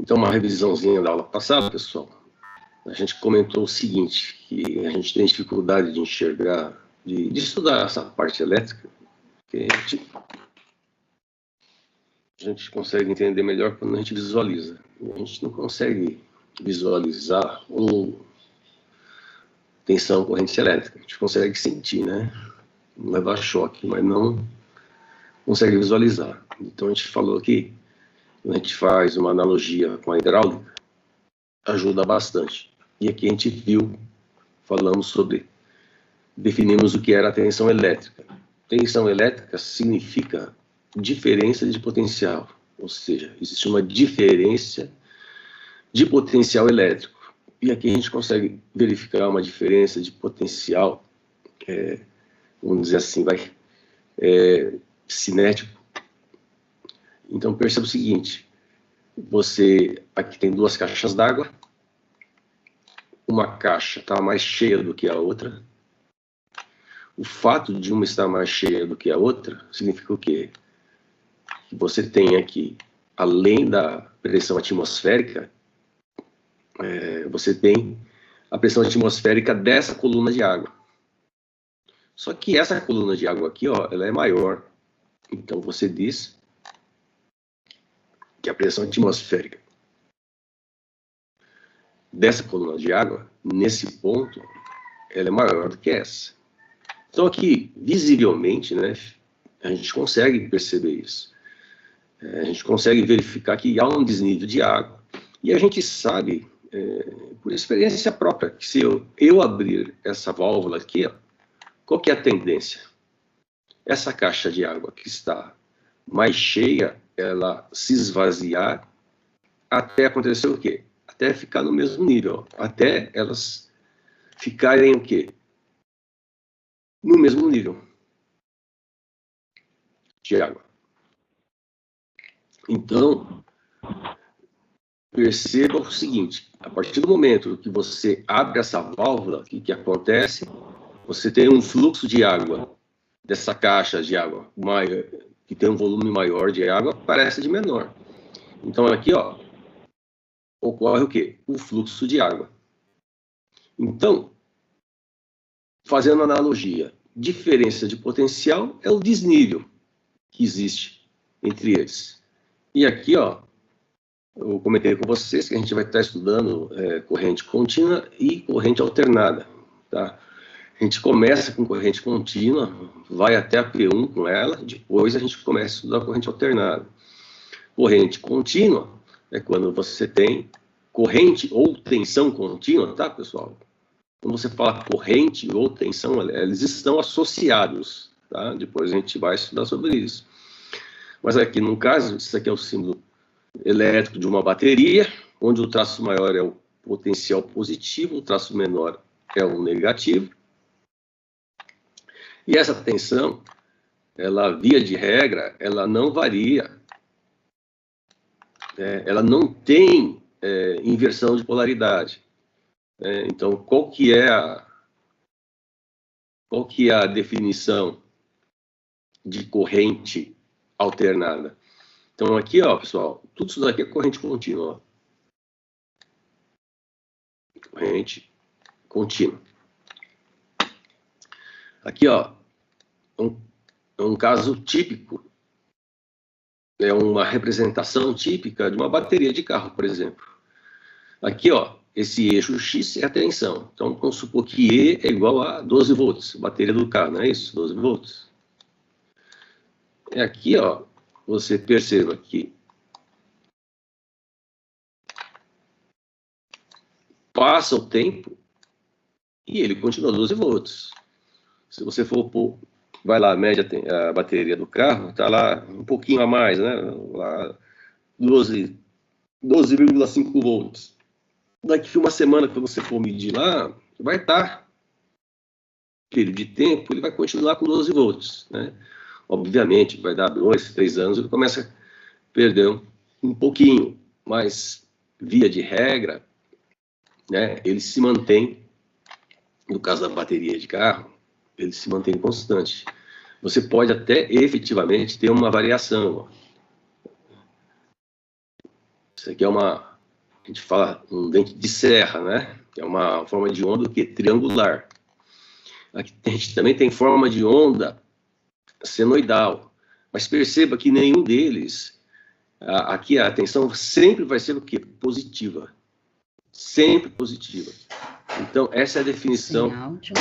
Então, uma revisãozinha da aula passada, pessoal. A gente comentou o seguinte, que a gente tem dificuldade de enxergar, de estudar essa parte elétrica, que a gente consegue entender melhor quando a gente visualiza. A gente não consegue visualizar tensão, corrente elétrica. A gente consegue sentir, né? Levar choque, mas não consegue visualizar. Então, a gente falou que quando a gente faz uma analogia com a hidráulica, ajuda bastante. E aqui a gente falamos sobre, definimos o que era a tensão elétrica. Tensão elétrica significa diferença de potencial, ou seja, existe uma diferença de potencial elétrico. E aqui a gente consegue verificar uma diferença de potencial, vamos dizer assim, cinético. Então perceba o seguinte, aqui tem duas caixas d'água, uma caixa está mais cheia do que a outra. O fato de uma estar mais cheia do que a outra significa o quê? Que você tem aqui, além da pressão atmosférica, você tem a pressão atmosférica dessa coluna de água. Só que essa coluna de água aqui, ó, ela é maior. Então você diz que a pressão atmosférica dessa coluna de água, nesse ponto, ela é maior do que essa. Então aqui, visivelmente, né, a gente consegue perceber isso. A gente consegue verificar que há um desnível de água. E a gente sabe, por experiência própria, que se eu abrir essa válvula aqui, ó, qual que é a tendência? Essa caixa de água que está mais cheia, ela se esvaziar até acontecer o quê? Até ficar no mesmo nível, ó, até elas ficarem o quê? No mesmo nível de água. Então, perceba o seguinte, a partir do momento que você abre essa válvula, o que acontece? Você tem um fluxo de água, dessa caixa de água, maior, que tem um volume maior de água, parece de menor. Então aqui, ó, ocorre o quê? O fluxo de água. Então, fazendo analogia, diferença de potencial é o desnível que existe entre eles. E aqui, ó, eu comentei com vocês que a gente vai estar estudando corrente contínua e corrente alternada, tá? A gente começa com corrente contínua, vai até a P1 com ela, depois a gente começa a estudar corrente alternada. Corrente contínua é quando você tem corrente ou tensão contínua, tá, pessoal? Quando você fala corrente ou tensão, eles estão associados, tá? Depois a gente vai estudar sobre isso. Mas aqui, no caso, isso aqui é o símbolo elétrico de uma bateria, onde o traço maior é o potencial positivo, o traço menor é o negativo. E essa tensão, ela, via de regra, ela não varia. Ela não tem inversão de polaridade. Então, qual que é a definição de corrente alternada? Então, aqui, ó, pessoal, tudo isso daqui é corrente contínua. Ó. Corrente contínua. Aqui, ó, um caso típico, é uma representação típica de uma bateria de carro, por exemplo. Aqui, ó, esse eixo X é a tensão. Então, vamos supor que E é igual a 12 volts, bateria do carro, não é isso? 12 volts. E aqui, ó, você perceba que passa o tempo e ele continua 12 volts. Se você for pôr, vai lá, média a bateria do carro, está lá um pouquinho a mais, né? Lá 12,5 volts. Daqui uma semana que você for medir lá, vai estar, período de tempo, ele vai continuar com 12 volts, né? Obviamente, vai dar 2, 3 anos, ele começa a perder um pouquinho, mas, via de regra, né, ele se mantém, no caso da bateria de carro, ele se mantém constante. Você pode até, efetivamente, ter uma variação. Ó. Isso aqui é uma a gente fala um dente de serra, né? Que é uma forma de onda que triangular. Aqui a gente também tem forma de onda senoidal, mas perceba que nenhum deles, aqui a tensão sempre vai ser o quê? Positiva. Sempre positiva. Então, essa é a definição. Sem áudio.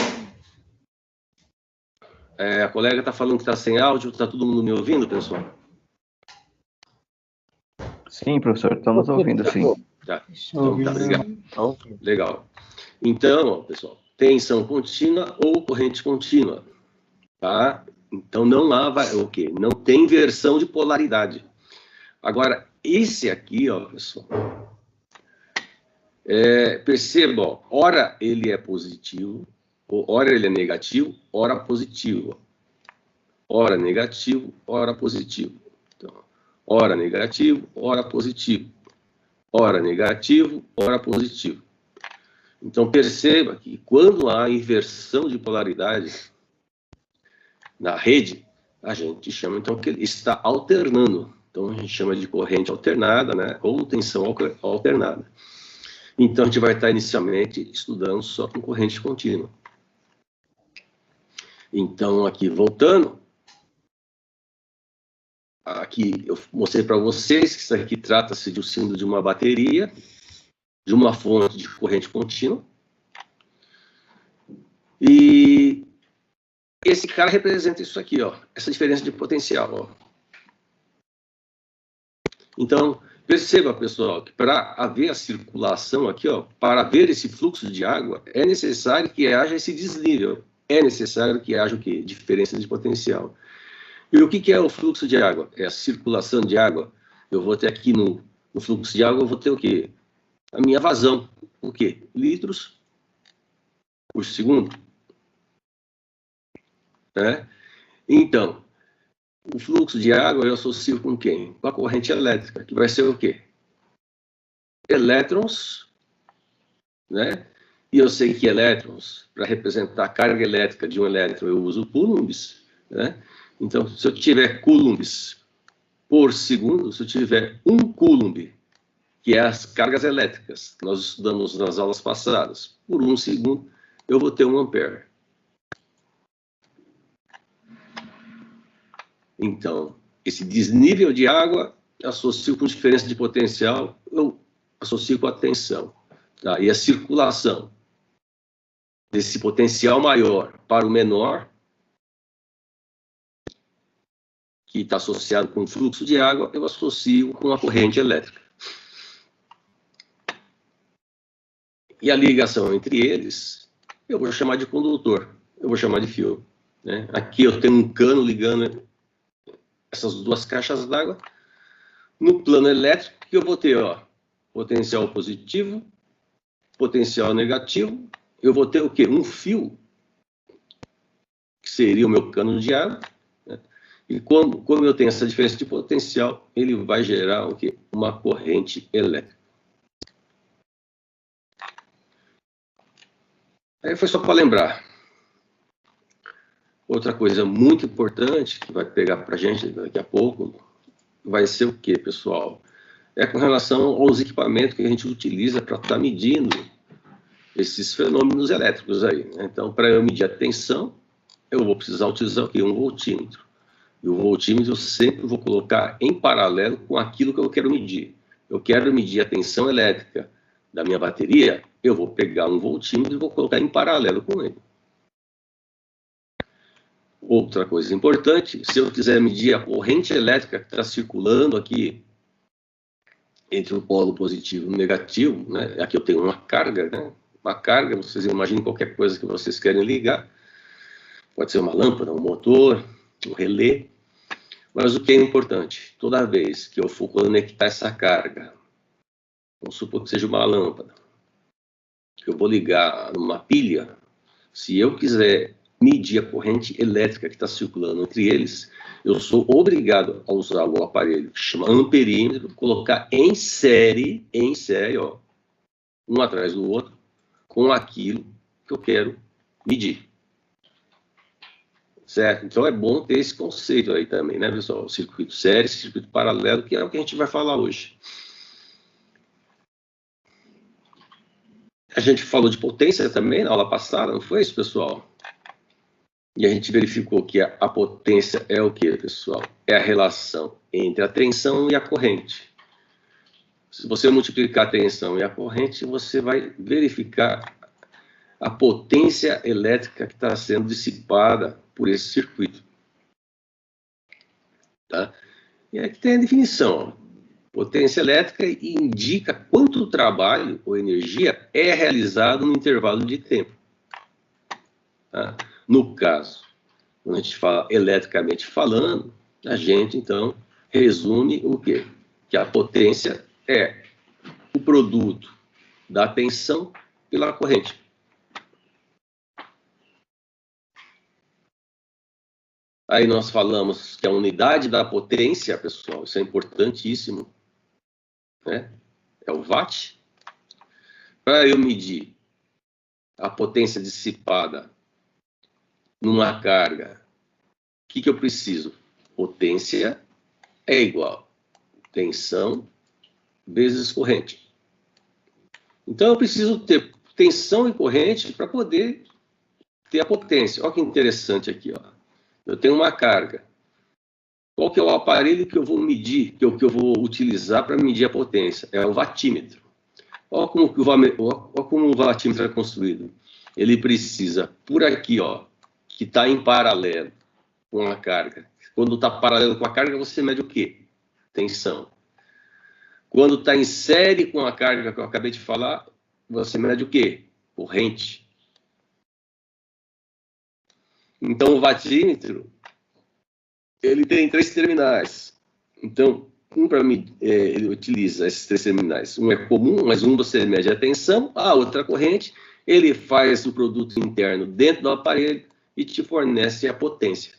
A colega está falando que está sem áudio, está todo mundo me ouvindo, pessoal? Sim, professor, estamos ouvindo, sim. Tá. Então, tá, obrigado. Legal. Então, ó, pessoal, tensão contínua ou corrente contínua, tá? Então, não há o quê? Não tem inversão de polaridade. Agora, esse aqui, ó, pessoal, perceba, ó, ora ele é positivo, ora ele é negativo, ora positivo. Ora negativo, ora positivo. Então, ora negativo, ora positivo. Ora negativo, ora positivo. Então, perceba que quando há inversão de polaridade na rede, a gente chama, então, que ele está alternando. Então, a gente chama de corrente alternada, né? Ou tensão alternada. Então, a gente vai estar inicialmente estudando só com corrente contínua. Então, aqui, voltando. Aqui, eu mostrei para vocês que isso aqui trata-se de um símbolo de uma bateria, de uma fonte de corrente contínua. E esse cara representa isso aqui, ó, essa diferença de potencial, ó. Então, perceba, pessoal, que para haver a circulação aqui, ó, para haver esse fluxo de água, é necessário que haja esse desnível. É necessário que haja o quê? Diferença de potencial. E o que é o fluxo de água? É a circulação de água. Eu vou ter aqui no fluxo de água, eu vou ter o quê? A minha vazão. O quê? Litros por segundo. Né? Então, o fluxo de água eu associo com quem? Com a corrente elétrica, que vai ser o quê? Elétrons, né? E eu sei que elétrons, para representar a carga elétrica de um elétron, eu uso coulombs, né? Então, se eu tiver coulombs por segundo, se eu tiver 1 coulomb, que é as cargas elétricas que nós estudamos nas aulas passadas, por 1 segundo, eu vou ter 1 ampere. Então, esse desnível de água, eu associo com diferença de potencial, eu associo com a tensão. Tá? E a circulação desse potencial maior para o menor, que está associado com o fluxo de água, eu associo com a corrente elétrica. E a ligação entre eles, eu vou chamar de condutor, eu vou chamar de fio. Né? Aqui eu tenho um cano ligando essas duas caixas d'água. No plano elétrico, que eu vou ter, ó, potencial positivo, potencial negativo. Eu vou ter o quê? Um fio, que seria o meu cano de água. Né? E como eu tenho essa diferença de potencial, ele vai gerar o quê? Uma corrente elétrica. Aí foi só para lembrar. Outra coisa muito importante que vai pegar para a gente daqui a pouco vai ser o quê, pessoal? É com relação aos equipamentos que a gente utiliza para estar medindo esses fenômenos elétricos aí. Né? Então, para eu medir a tensão, eu vou precisar utilizar o quê? Um voltímetro. E o voltímetro eu sempre vou colocar em paralelo com aquilo que eu quero medir. Eu quero medir a tensão elétrica da minha bateria, eu vou pegar um voltímetro e vou colocar em paralelo com ele. Outra coisa importante, se eu quiser medir a corrente elétrica que está circulando aqui entre o polo positivo e o negativo, né? Aqui eu tenho uma carga, né? Uma carga, vocês imaginem qualquer coisa que vocês querem ligar. Pode ser uma lâmpada, um motor, um relé. Mas o que é importante? Toda vez que eu for conectar essa carga, vamos supor que seja uma lâmpada, que eu vou ligar numa pilha, se eu quiser medir a corrente elétrica que está circulando entre eles, eu sou obrigado a usar o aparelho que chama amperímetro, colocar em série, ó, um atrás do outro, com aquilo que eu quero medir. Certo? Então é bom ter esse conceito aí também, né, pessoal? Circuito série, circuito paralelo, que é o que a gente vai falar hoje. A gente falou de potência também na aula passada, não foi isso, pessoal? E a gente verificou que a potência é o quê, pessoal? É a relação entre a tensão e a corrente. Se você multiplicar a tensão e a corrente, você vai verificar a potência elétrica que está sendo dissipada por esse circuito. Tá? E aqui tem a definição. Potência elétrica indica quanto trabalho ou energia é realizado no intervalo de tempo. Tá? No caso, quando a gente fala eletricamente falando, a gente, então, resume o quê? Que a potência é o produto da tensão pela corrente. Aí nós falamos que a unidade da potência, pessoal, isso é importantíssimo, né? É o watt. Para eu medir a potência dissipada numa carga, o que eu preciso? Potência é igual tensão vezes corrente. Então eu preciso ter tensão e corrente para poder ter a potência. Olha que interessante aqui, ó. Eu tenho uma carga. Qual que é o aparelho que eu vou medir, que eu vou utilizar para medir a potência? É o watímetro. Olha como o watímetro é construído. Ele precisa, por aqui, ó, que está em paralelo com a carga. Quando está paralelo com a carga, você mede o quê? Tensão. Quando está em série com a carga que eu acabei de falar, você mede o quê? Corrente. Então, o watímetro, ele tem 3 terminais. Então, ele utiliza esses 3 terminais. Um é comum, mas um você mede a tensão, a outra corrente. Ele faz o produto interno dentro do aparelho e te fornece a potência.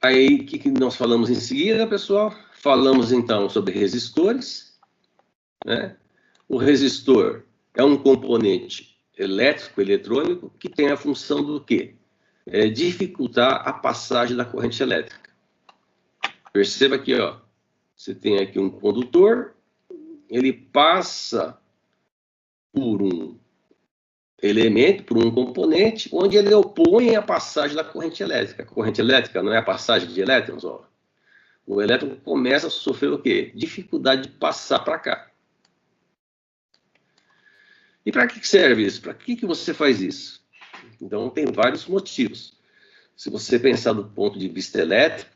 Aí, o que nós falamos em seguida, pessoal? Falamos, então, sobre resistores, né? O resistor é um componente elétrico, eletrônico, que tem a função do quê? Dificultar a passagem da corrente elétrica. Perceba aqui, ó, você tem aqui um condutor, ele passa por um elemento, por um componente, onde ele opõe a passagem da corrente elétrica. A corrente elétrica não é a passagem de elétrons, ó. O elétron começa a sofrer o quê? Dificuldade de passar para cá. E para que serve isso? Para que você faz isso? Então, tem vários motivos. Se você pensar do ponto de vista elétrico,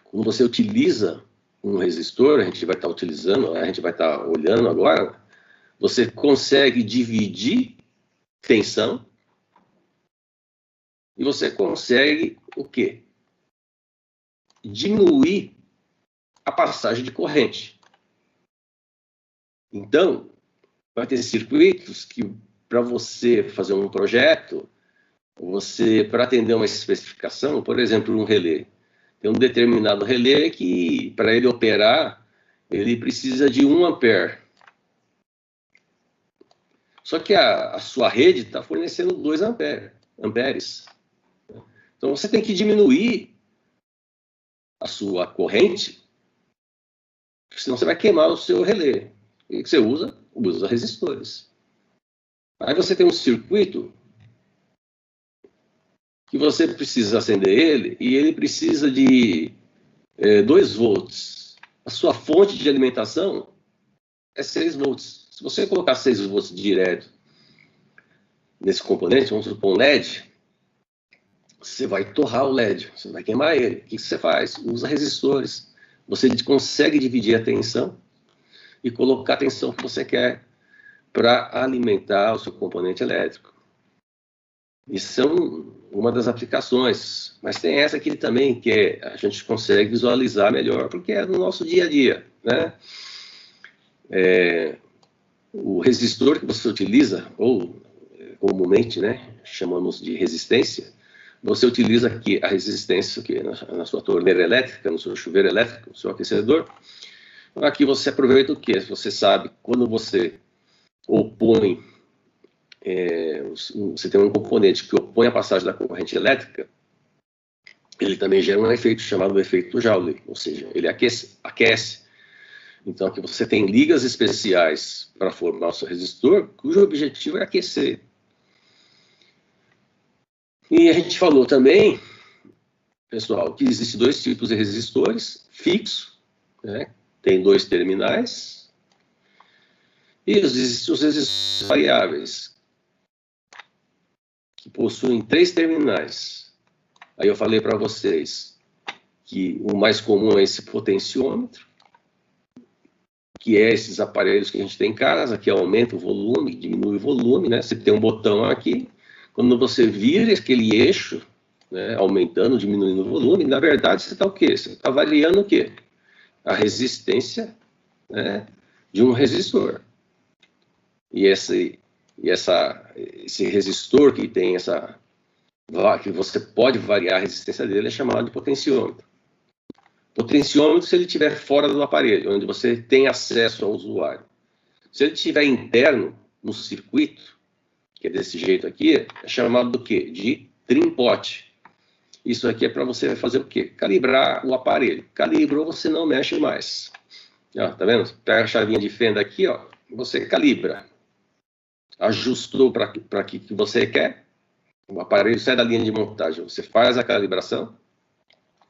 quando você utiliza um resistor, a gente vai estar utilizando, a gente vai estar olhando agora, você consegue dividir tensão e você consegue o quê? Diminuir a passagem de corrente. Então, vai ter circuitos que, para você fazer um projeto, para atender uma especificação, por exemplo, um relé. Tem um determinado relé que, para ele operar, ele precisa de 1 ampere. Só que a sua rede está fornecendo 2 amperes. Então, você tem que diminuir a sua corrente, senão você vai queimar o seu relé. E o que você usa? Usa resistores. Aí você tem um circuito que você precisa acender ele, e ele precisa de 2 volts. A sua fonte de alimentação é 6 volts. Se você colocar 6 volts direto nesse componente, vamos supor um LED, você vai torrar o LED, você vai queimar ele. O que você faz? Usa resistores. Você consegue dividir a tensão e colocar a tensão que você quer para alimentar o seu componente elétrico. Isso é uma das aplicações. Mas tem essa aqui também, que a gente consegue visualizar melhor, porque é no nosso dia a dia, né? O resistor que você utiliza, ou comumente, né, chamamos de resistência, você utiliza aqui a resistência aqui na sua torneira elétrica, no seu chuveiro elétrico, no seu aquecedor. Aqui você aproveita o quê? Você sabe, quando você opõe, você tem um componente que opõe a passagem da corrente elétrica, ele também gera um efeito chamado efeito Joule, ou seja, ele aquece. Então, aqui você tem ligas especiais para formar o seu resistor, cujo objetivo é aquecer. E a gente falou também, pessoal, que existem dois tipos de resistores, fixo, né? Tem 2 terminais, e existem os resistores variáveis, que possuem 3 terminais. Aí eu falei para vocês que o mais comum é esse potenciômetro, que é esses aparelhos que a gente tem em casa, que aumenta o volume, diminui o volume, né? Você tem um botão aqui, quando você vira aquele eixo, né, aumentando, diminuindo o volume, na verdade você está o quê? Você está variando o quê? A resistência, né, de um resistor. E esse resistor que tem que você pode variar a resistência dele é chamado de potenciômetro. Potenciômetro se ele estiver fora do aparelho, onde você tem acesso ao usuário. Se ele estiver interno, no circuito, que é desse jeito aqui, é chamado do quê? De trim-pot. Isso aqui é para você fazer o quê? Calibrar o aparelho. Calibrou, você não mexe mais. Ó, tá vendo? Pega a chavinha de fenda aqui, ó, você calibra. Ajustou para o que você quer, o aparelho sai da linha de montagem, você faz a calibração,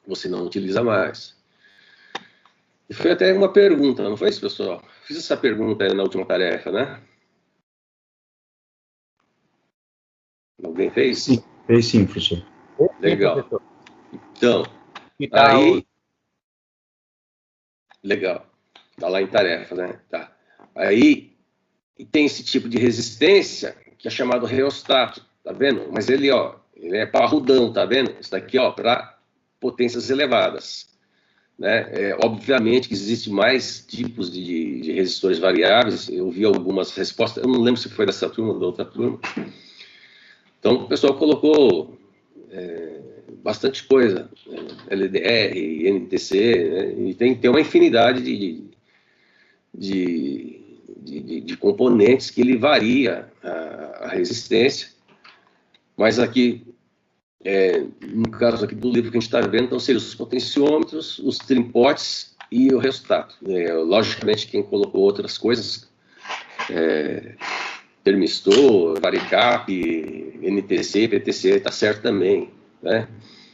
você não utiliza mais. E foi até uma pergunta, não foi isso, pessoal? Fiz essa pergunta aí na última tarefa, né? Alguém fez? Sim, fez sim, professor. Legal. Então, aí... Legal. Está lá em tarefa, né? Tá. Aí, tem esse tipo de resistência, que é chamado reostato, tá vendo? Mas ele, ó, ele é parrudão, tá vendo? Isso daqui, ó, para potências elevadas. Né? Obviamente que existem mais tipos de resistores variáveis, eu vi algumas respostas, eu não lembro se foi dessa turma ou da outra turma. Então, o pessoal colocou bastante coisa, LDR, NTC, né? E tem uma infinidade de componentes que ele varia a resistência, mas aqui, no caso aqui do livro que a gente está vendo, então seriam os potenciômetros, os trim-pots e o resultado. Logicamente, quem colocou outras coisas, termistor, varicap, NTC, PTC, está certo também, né?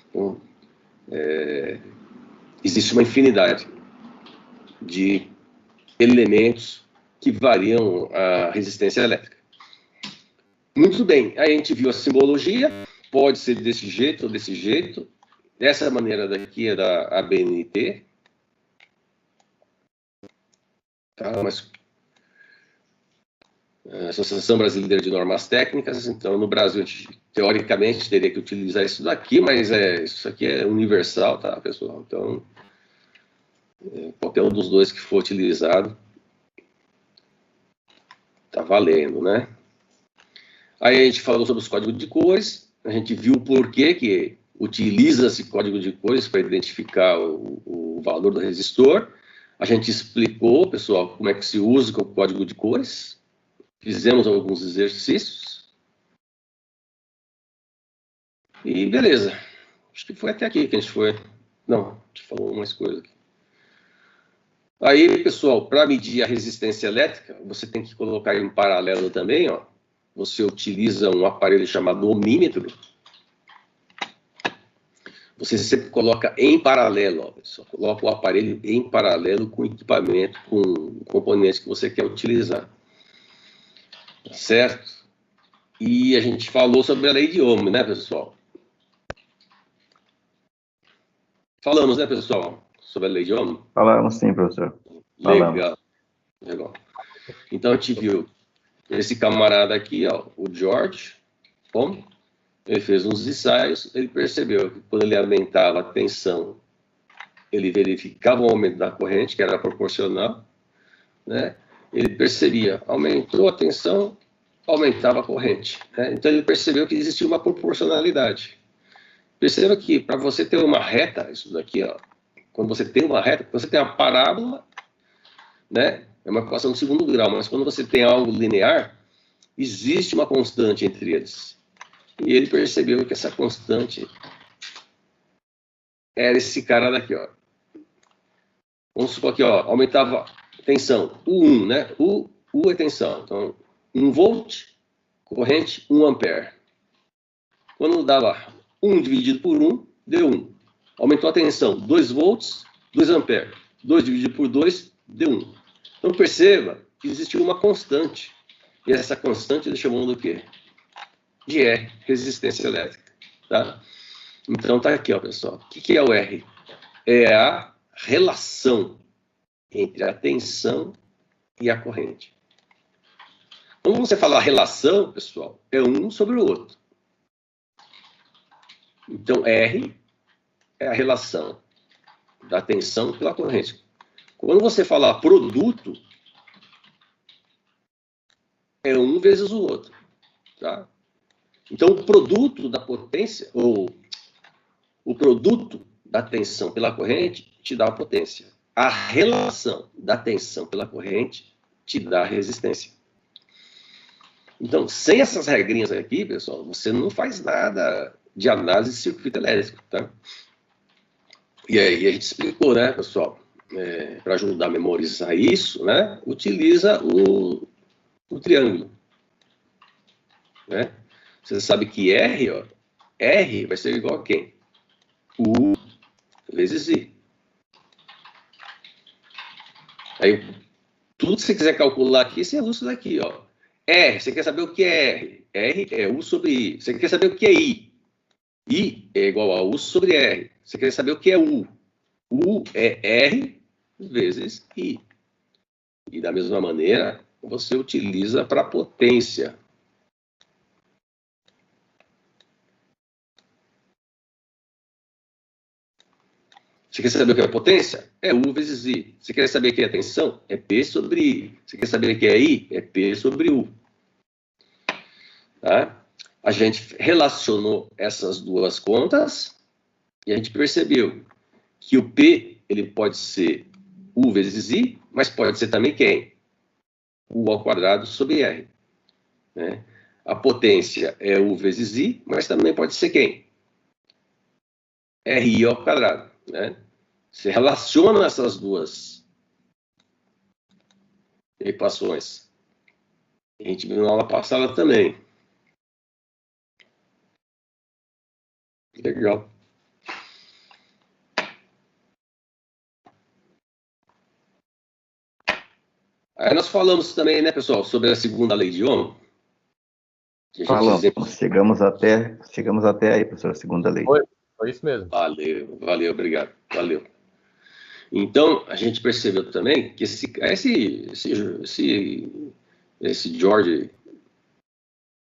Então, existe uma infinidade de elementos que variam a resistência elétrica. Muito bem, aí a gente viu a simbologia, pode ser desse jeito ou desse jeito. Dessa maneira daqui é da ABNT. Tá, mas Associação Brasileira de Normas Técnicas. Então, no Brasil, a gente, teoricamente, teria que utilizar isso daqui, mas isso aqui é universal, tá, pessoal? Então, qualquer um dos dois que for utilizado, tá valendo, né? Aí a gente falou sobre os códigos de cores, a gente viu o porquê que utiliza-se código de cores para identificar o valor do resistor. A gente explicou, pessoal, como é que se usa o código de cores. Fizemos alguns exercícios. E beleza. Acho que foi até aqui que a gente foi. Não, a gente falou umas coisas aqui. Aí, pessoal, para medir a resistência elétrica, você tem que colocar em paralelo também, ó. Você utiliza um aparelho chamado ohmímetro. Você sempre coloca em paralelo, ó, pessoal. Coloca o aparelho em paralelo com o equipamento, com o componente que você quer utilizar. Tá certo? E a gente falou sobre a lei de Ohm, né, pessoal? Falamos, né, pessoal? Sobre a lei de Ohm? Falamos sim, professor. Legal. Legal. Então, a gente viu esse camarada aqui, ó, o George Ohm, ele fez uns ensaios, ele percebeu que quando ele aumentava a tensão, ele verificava o aumento da corrente, que era proporcional, né? Ele percebia, aumentou a tensão, aumentava a corrente, né? Então ele percebeu que existia uma proporcionalidade. Perceba que para você ter uma reta, isso daqui, ó, quando você tem uma reta, você tem uma parábola, né? É uma equação de segundo grau, mas quando você tem algo linear, existe uma constante entre eles. E ele percebeu que essa constante era esse cara daqui, ó. Vamos supor aqui, ó, aumentava a tensão, U1, né? U é tensão. Então, 1 volt, corrente 1 ampere. Quando dava 1 dividido por 1, deu 1. Aumentou a tensão, 2 volts, 2 ampere. 2 dividido por 2, deu 1. Então, perceba que existe uma constante. E essa constante ele chamou do quê? De R, resistência elétrica. Tá? Então, tá aqui, ó, pessoal. O que é o R? É a relação entre a tensão e a corrente. Quando você fala relação, pessoal, é um sobre o outro. Então, R é a relação da tensão pela corrente. Quando você falar produto, é um vezes o outro. Tá? Então, o produto da potência, ou o produto da tensão pela corrente, te dá a potência. A relação da tensão pela corrente te dá a resistência. Então, sem essas regrinhas aqui, pessoal, você não faz nada de análise de circuito elétrico, tá? E aí a gente explicou, né, pessoal, para ajudar a memorizar isso, né, utiliza o triângulo, né? Você sabe que R, ó, R vai ser igual a quem? U vezes I. Aí, tudo que você quiser calcular aqui, você usa isso daqui, ó. R, você quer saber o que é R? R é U sobre I. Você quer saber o que é I? I é igual a U sobre R. Você quer saber o que é U? U é R vezes I. E da mesma maneira, você utiliza para potência. Você quer saber o que é potência? É U vezes I. Você quer saber o que é tensão? É P sobre I. Você quer saber o que é I? É P sobre U. Tá? A gente relacionou essas duas contas e a gente percebeu que o P ele pode ser U vezes I, mas pode ser também quem? U ao quadrado sobre R. Né? A potência é U vezes I, mas também pode ser quem? RI ao quadrado. Né? Você relaciona essas duas equações. A gente viu na aula passada também. Legal. Aí nós falamos também, né, pessoal, sobre a segunda lei de Ohm. Falamos, chegamos até aí, professor, a segunda lei. Foi isso mesmo. Valeu, obrigado. Valeu. Então, a gente percebeu também que esse George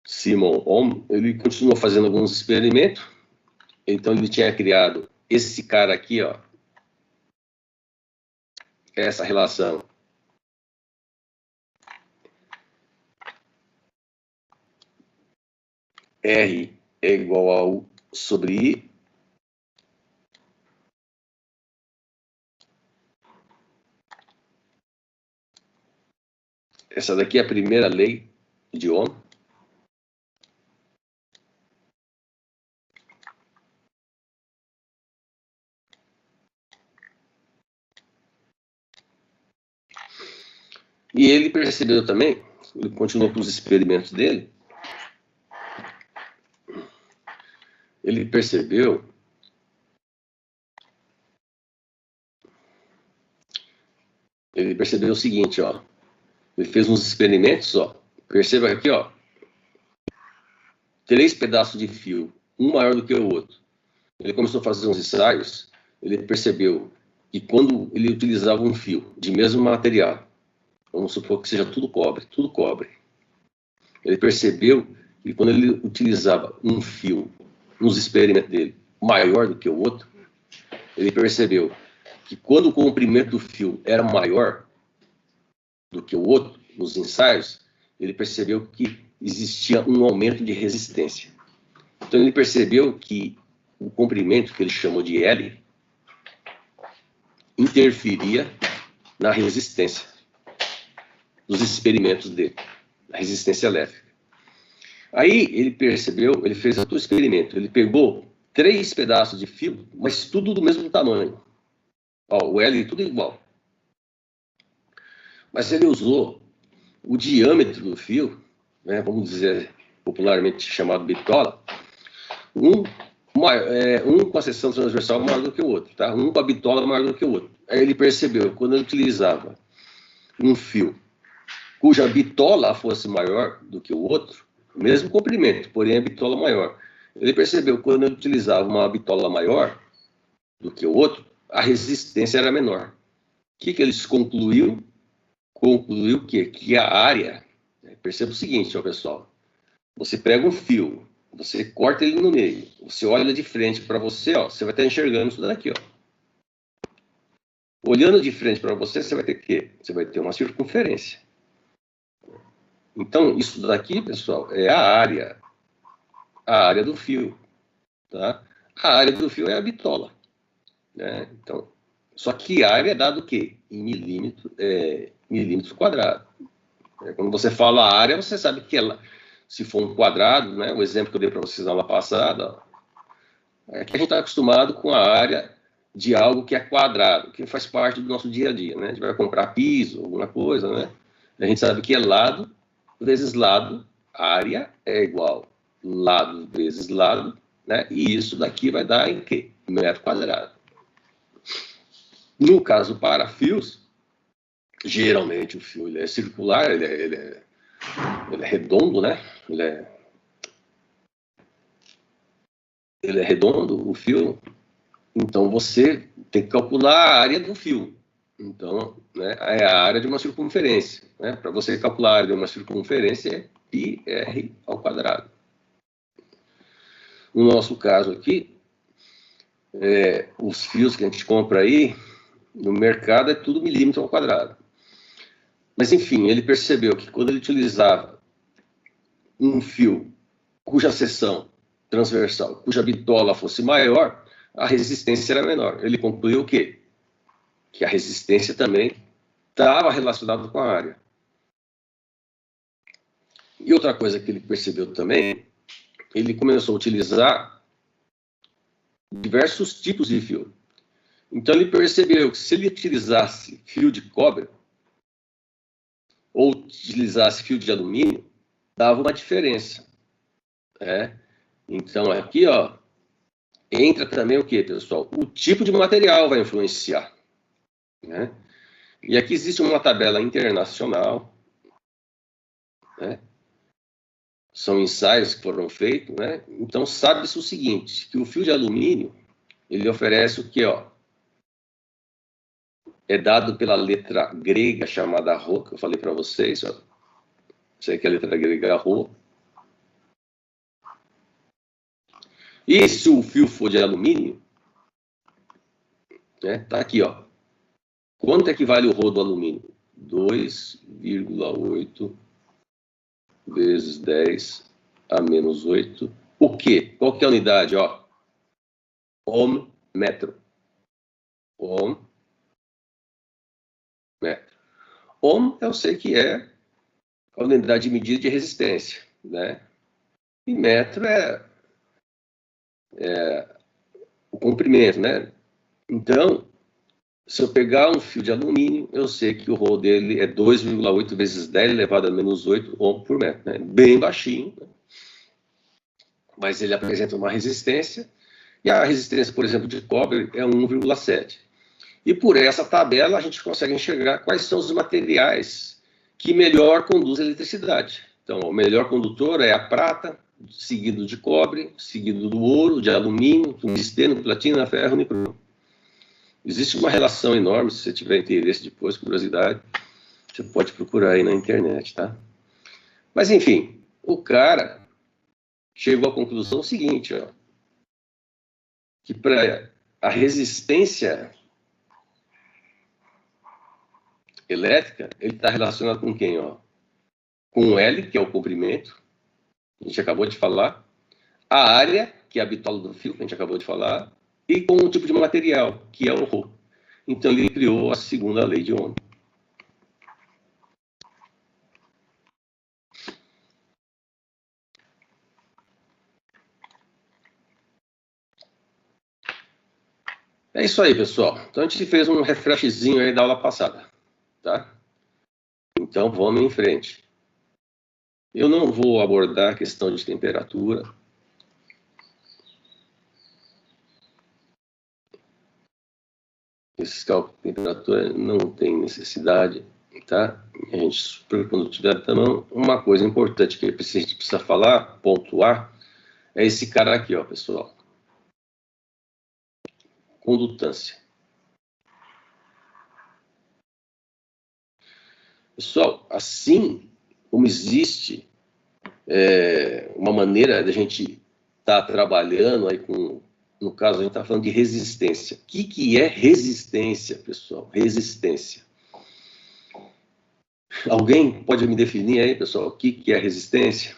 Simon Ohm, ele continuou fazendo alguns experimentos. Então, ele tinha criado esse cara aqui, ó, essa relação. R é igual a U sobre I. Essa daqui é a primeira lei de Ohm. E ele percebeu também, ele continuou com os experimentos dele, ele percebeu o seguinte, ó. Ele fez uns experimentos, ó. Perceba aqui, ó. 3 pedaços de fio, um maior do que o outro. Ele começou a fazer uns ensaios, ele percebeu que quando ele utilizava um fio de mesmo material, vamos supor que seja tudo cobre. Ele percebeu que quando ele utilizava um fio nos experimentos dele maior do que o outro, ele percebeu que quando o comprimento do fio era maior do que o outro, nos ensaios, ele percebeu que existia um aumento de resistência. Então ele percebeu que o comprimento, que ele chamou de L, interferia na resistência dos experimentos dele, na resistência elétrica. Aí ele percebeu, ele fez outro experimento, ele pegou 3 pedaços de fio, mas tudo do mesmo tamanho. Ó, o L tudo igual. Mas ele usou o diâmetro do fio, né, vamos dizer popularmente chamado bitola, um com a seção transversal maior do que o outro, tá? Um com a bitola maior do que o outro. Aí ele percebeu, quando ele utilizava um fio cuja bitola fosse maior do que o outro, mesmo comprimento, porém a bitola maior, ele percebeu que quando ele utilizava uma bitola maior do que o outro, a resistência era menor. O que ele concluiu? Concluiu que a área... Perceba o seguinte, ó, pessoal. Você pega um fio, você corta ele no meio, você olha de frente para você, ó, você vai estar enxergando isso daqui, ó. Olhando de frente para você, você vai ter o quê? Você vai ter uma circunferência. Então, isso daqui, pessoal, é a área do fio, tá? A área do fio é a bitola, né? Então, só que a área é dado o quê? Em milímetros quadrados. Quando você fala a área, você sabe que ela, se for um quadrado, né? O exemplo que eu dei para vocês na aula passada, ó, é que a gente está acostumado com a área de algo que é quadrado, que faz parte do nosso dia a dia, né? A gente vai comprar piso, alguma coisa, né? A gente sabe que é lado vezes lado, área é igual lado vezes lado, né? E isso daqui vai dar em quê? Metro quadrado. No caso para fios, geralmente o fio ele é circular, ele é redondo, né? Ele é redondo, o fio. Então, você tem que calcular a área do fio. Então, né, é a área de uma circunferência. Né? Para você calcular a área de uma circunferência, é πr ao quadrado. No nosso caso aqui, os fios que a gente compra aí, no mercado, é tudo milímetro ao quadrado. Mas, enfim, ele percebeu que quando ele utilizava um fio cuja seção transversal, cuja bitola fosse maior, a resistência era menor. Ele concluiu o quê? Que a resistência também estava relacionada com a área. E outra coisa que ele percebeu também, ele começou a utilizar diversos tipos de fio. Então ele percebeu que se ele utilizasse fio de cobre ou utilizasse fio de alumínio, dava uma diferença. Né? Então aqui, ó, entra também o que, pessoal? O tipo de material vai influenciar. Né? E aqui existe uma tabela internacional, né? São ensaios que foram feitos, né? Então sabe-se o seguinte, que o fio de alumínio, ele oferece o que, ó? É dado pela letra grega chamada Rho, que eu falei para vocês, ó. Isso aqui é a letra grega Rho. E se o fio for de alumínio, né? Tá aqui, ó. Quanto é que vale o Rho do alumínio? 2,8 vezes 10 a menos 8. O quê? Qual que é a unidade? Ó? Ohm, metro. Ohm, metro. Ohm, eu sei que é a unidade de medida de resistência, né? E metro é o comprimento, né? Então, se eu pegar um fio de alumínio, eu sei que o Rho dele é 2,8 vezes 10 elevado a menos 8 ohm por metro, né? Bem baixinho, né? Mas ele apresenta uma resistência, e a resistência, por exemplo, de cobre é 1,7. E por essa tabela a gente consegue enxergar quais são os materiais que melhor conduzem a eletricidade. Então, o melhor condutor é a prata, seguido de cobre, seguido do ouro, de alumínio, tungsteno, platina, ferro, niprônio. Existe uma relação enorme, se você tiver interesse depois, curiosidade, você pode procurar aí na internet, tá? Mas, enfim, o cara chegou à conclusão seguinte, ó, que para a resistência elétrica, ele está relacionado com quem? Ó? Com o L, que é o comprimento, a gente acabou de falar, a área, que é a bitola do fio, que a gente acabou de falar, e com o tipo de material, que é o Rho. Então, ele criou a segunda lei de Ohm. É isso aí, pessoal. Então, a gente fez um refreshzinho aí da aula passada, tá? Então, vamos em frente. Eu não vou abordar a questão de temperatura. Esse cálculo de temperatura não tem necessidade, tá? A gente, supercondutividade também. Uma coisa importante que a gente precisa falar, pontuar, é esse cara aqui, ó, pessoal. Condutância. Pessoal, assim como existe uma maneira de a gente estar trabalhando aí com, no caso, a gente está falando de resistência. O que é resistência, pessoal? Resistência. Alguém pode me definir aí, pessoal, o que é resistência?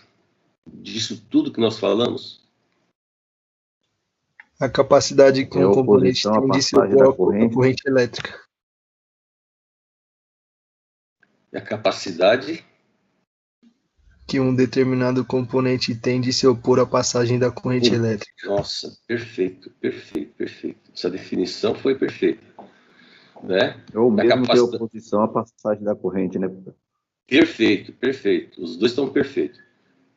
Disso tudo que nós falamos? A capacidade que um componente tem de se opor à corrente elétrica. E a capacidade que um determinado componente tem de se opor à passagem da corrente elétrica. Nossa, perfeito, perfeito, perfeito. Essa definição foi perfeita. Né? Ou mesmo ter oposição à passagem da corrente, né? Perfeito, perfeito. Os dois estão perfeitos.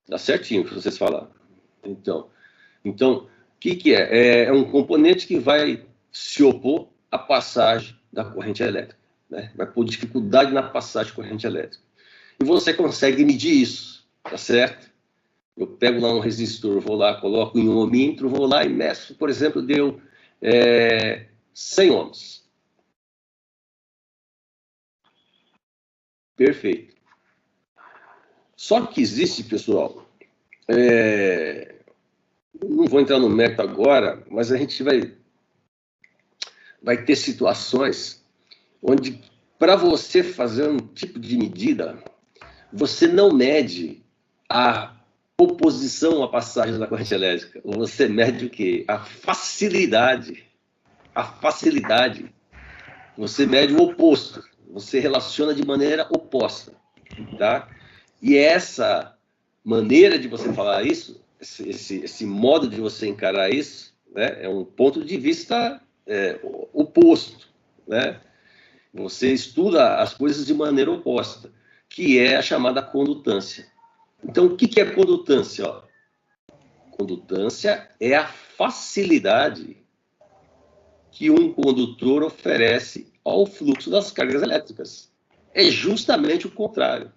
Tá certinho o que vocês falaram. Então o que é? É um componente que vai se opor à passagem da corrente elétrica. Né? Vai pôr dificuldade na passagem de corrente elétrica. E você consegue medir isso, tá certo? Eu pego lá um resistor, vou lá, coloco em um ohmímetro, vou lá e meço, por exemplo, deu 100 ohms. Perfeito. Só que existe, pessoal, não vou entrar no mérito agora, mas a gente vai ter situações onde, para você fazer um tipo de medida, você não mede a oposição à passagem da corrente elétrica. Você mede o quê? A facilidade. A facilidade. Você mede o oposto. Você relaciona de maneira oposta. Tá? E essa maneira de você falar isso, esse modo de você encarar isso, né, é um ponto de vista oposto. Né? Você estuda as coisas de maneira oposta, que é a chamada condutância. Então, o que é condutância? Ó? Condutância é a facilidade que um condutor oferece ao fluxo das cargas elétricas. É justamente o contrário.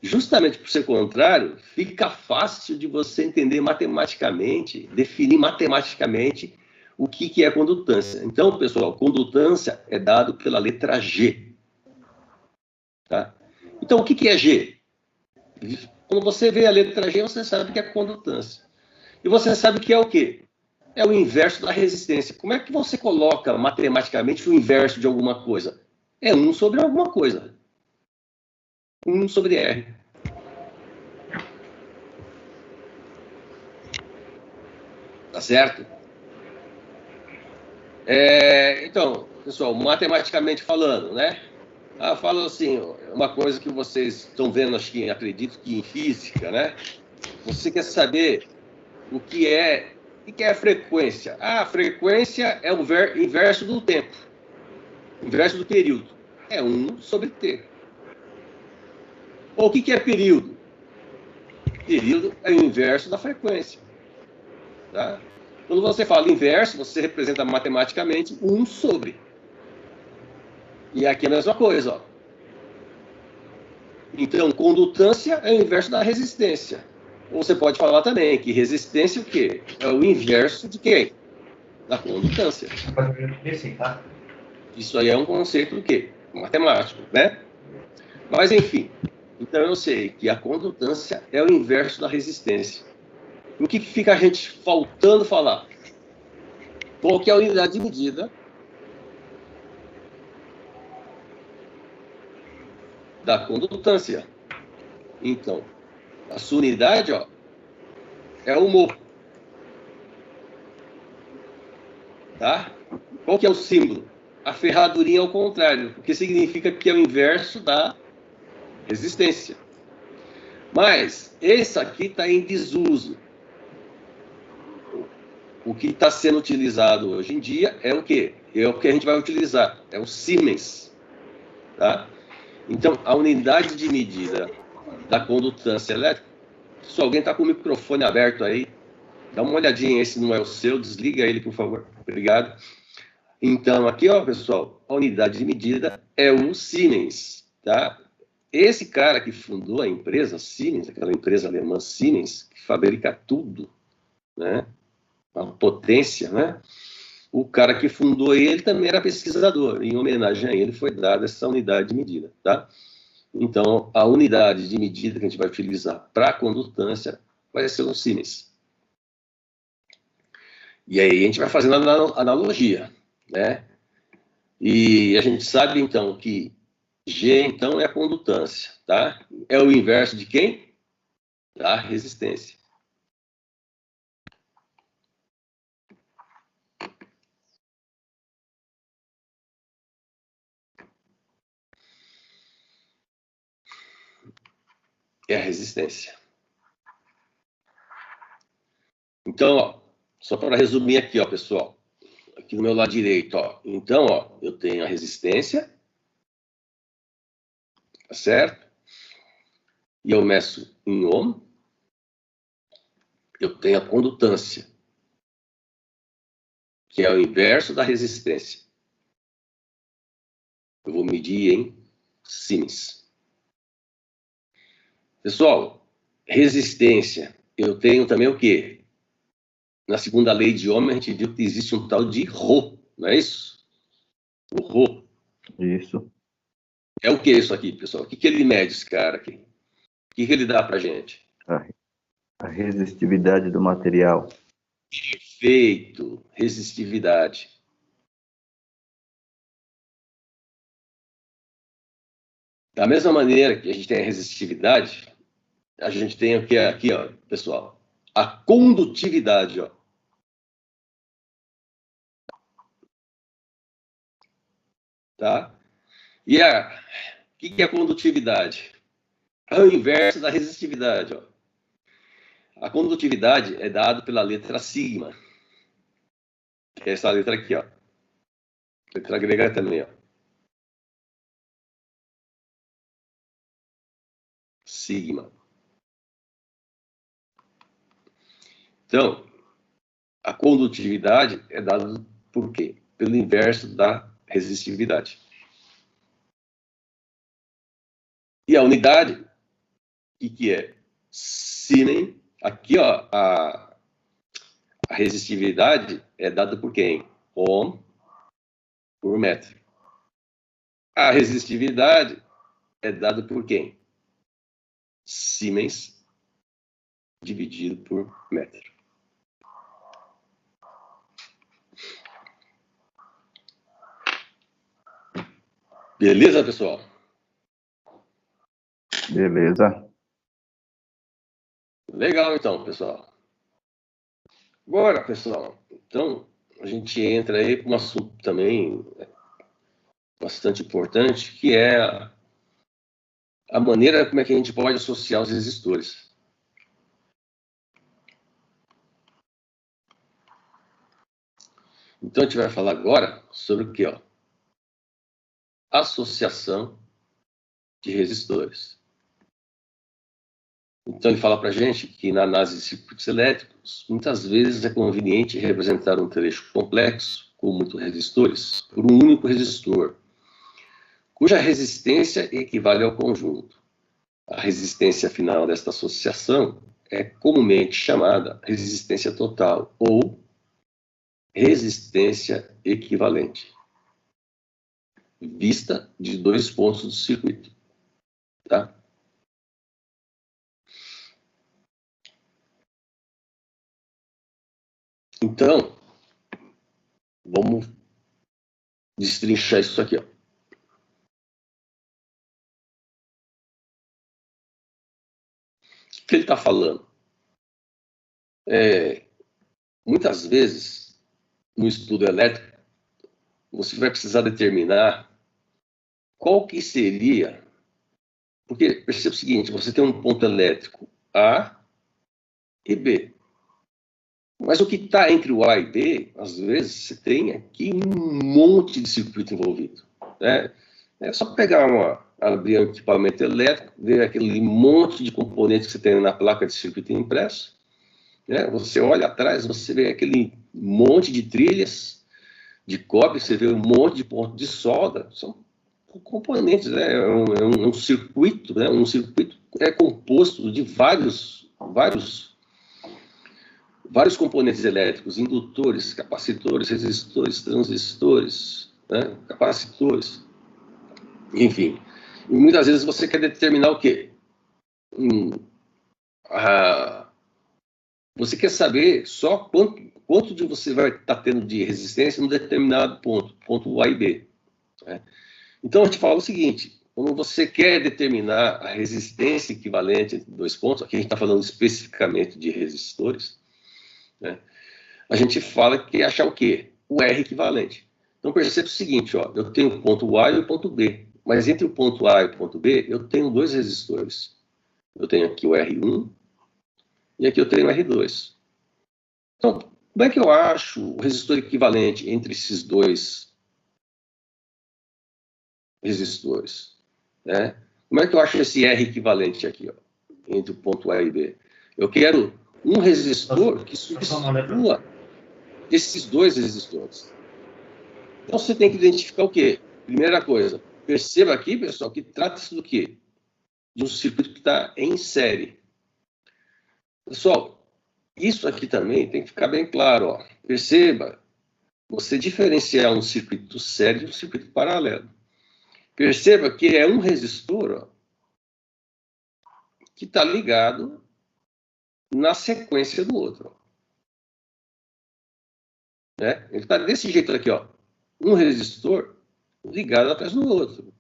Justamente por ser contrário, fica fácil de você entender matematicamente, definir matematicamente o que é condutância. Então, pessoal, condutância é dado pela letra G. Tá? Então, o que é G? Quando você vê a letra G, você sabe que é condutância. E você sabe que é o quê? É o inverso da resistência. Como é que você coloca matematicamente o inverso de alguma coisa? É 1 sobre alguma coisa. 1 sobre R. Tá certo? Então, pessoal, matematicamente falando, né? Fala assim, uma coisa que vocês estão vendo, acho que acredito que em física, né? Você quer saber o que é a frequência? A frequência é o inverso do tempo, inverso do período. É 1 sobre T. Ou o que é período? Período é o inverso da frequência. Tá? Quando você fala inverso, você representa matematicamente 1 sobre. E aqui é a mesma coisa. Ó. Então, condutância é o inverso da resistência. Ou você pode falar também que resistência o quê? É o inverso de quê? Da condutância. Isso aí é um conceito do quê? Matemático, né? Mas, enfim. Então, eu sei que a condutância é o inverso da resistência. O que fica a gente faltando falar? Qual que é a unidade de medida da condutância? Então, a sua unidade, ó, é o mol. Tá? Qual que é o símbolo? A ferradurinha ao contrário, porque significa que é o inverso da resistência. Mas esse aqui está em desuso. o que está sendo utilizado hoje em dia é o quê? É o que a gente vai utilizar, é o Siemens. Tá? Então, a unidade de medida da condutância elétrica, se alguém está com o microfone aberto aí, dá uma olhadinha aí se não é o seu, desliga ele, por favor. Obrigado. Então, aqui, ó, pessoal, a unidade de medida é o Siemens, tá? Esse cara que fundou a empresa Siemens, aquela empresa alemã Siemens, que fabrica tudo, né? Uma potência, né? O cara que fundou ele também era pesquisador. Em homenagem a ele foi dada essa unidade de medida, tá? Então, a unidade de medida que a gente vai utilizar para a condutância vai ser o Siemens. E aí a gente vai fazendo a analogia, né? E a gente sabe, então, que G, então, é a condutância, tá? É o inverso de quem? Da resistência. É a resistência. Então, ó, só para resumir aqui, ó, pessoal. Aqui no meu lado direito, ó. Então, ó, eu tenho a resistência, tá certo? E eu meço em ohm. Eu tenho a condutância, que é o inverso da resistência. Eu vou medir em Siemens. Pessoal, resistência. Eu tenho também o quê? Na segunda lei de Ohm, a gente viu que existe um tal de Rho, não é isso? O Rho. Isso. É o que isso aqui, pessoal? O que ele mede, esse cara aqui? O que ele dá pra gente? A resistividade do material. Perfeito. Resistividade. Da mesma maneira que a gente tem a resistividade, a gente tem o que aqui, ó, pessoal? A condutividade, ó. Tá? E o que é a condutividade? É o inverso da resistividade, ó. A condutividade é dada pela letra sigma. Que é essa letra aqui, ó. Letra grega também, ó. Sigma. Então, a condutividade é dada por quê? Pelo inverso da resistividade. E a unidade, o que é? Siemens. Aqui, ó, a resistividade é dada por quem? Ohm por metro. A resistividade é dada por quem? Siemens dividido por metro. Beleza, pessoal? Beleza. Legal, então, pessoal. Agora, pessoal, então, a gente entra aí para um assunto também bastante importante, que é a maneira como é que a gente pode associar os resistores. Então, a gente vai falar agora sobre o que? Ó? Associação de resistores. Então, ele fala para a gente que na análise de circuitos elétricos, muitas vezes é conveniente representar um trecho complexo, com muitos resistores, por um único resistor, cuja resistência equivale ao conjunto. A resistência final desta associação é comumente chamada resistência total ou resistência equivalente, vista de dois pontos do circuito. Tá? Então, vamos destrinchar isso aqui. Ó. O que ele está falando? Muitas vezes, no estudo elétrico, você vai precisar determinar qual que seria... Porque, perceba o seguinte, você tem um ponto elétrico A e B. Mas o que está entre o A e B, às vezes, você tem aqui um monte de circuito envolvido, né? É só abrir um equipamento elétrico, ver aquele monte de componentes que você tem na placa de circuito impresso, né? Você olha atrás, você vê aquele monte de trilhas de cobre, você vê um monte de pontos de solda, são componentes, né? É um circuito, né? Um circuito é composto de vários componentes elétricos, indutores, capacitores, resistores, transistores, né? Capacitores, enfim. E muitas vezes você quer determinar o quê? Você quer saber só quanto de você vai estar tendo de resistência num determinado ponto A e B, né? Então, a gente fala o seguinte: quando você quer determinar a resistência equivalente entre dois pontos, aqui a gente está falando especificamente de resistores, né? A gente fala que é achar o quê? O R equivalente. Então, perceba o seguinte, ó, eu tenho o ponto A e o ponto B, mas entre o ponto A e o ponto B, eu tenho dois resistores. Eu tenho aqui o R1 e aqui eu tenho o R2. Então, como é que eu acho o resistor equivalente entre esses dois resistores, né? Como é que eu acho esse R equivalente aqui, ó, entre o ponto A e B? Eu quero um resistor que substitua esses dois resistores. Então, você tem que identificar o quê? Primeira coisa, perceba aqui, pessoal, que trata-se do quê? De um circuito que está em série. Pessoal, isso aqui também tem que ficar bem claro, ó. Perceba, você diferenciar um circuito série de um circuito paralelo. Perceba que é um resistor, ó, que está ligado na sequência do outro, né? Ele está desse jeito aqui, ó, um resistor ligado atrás do outro,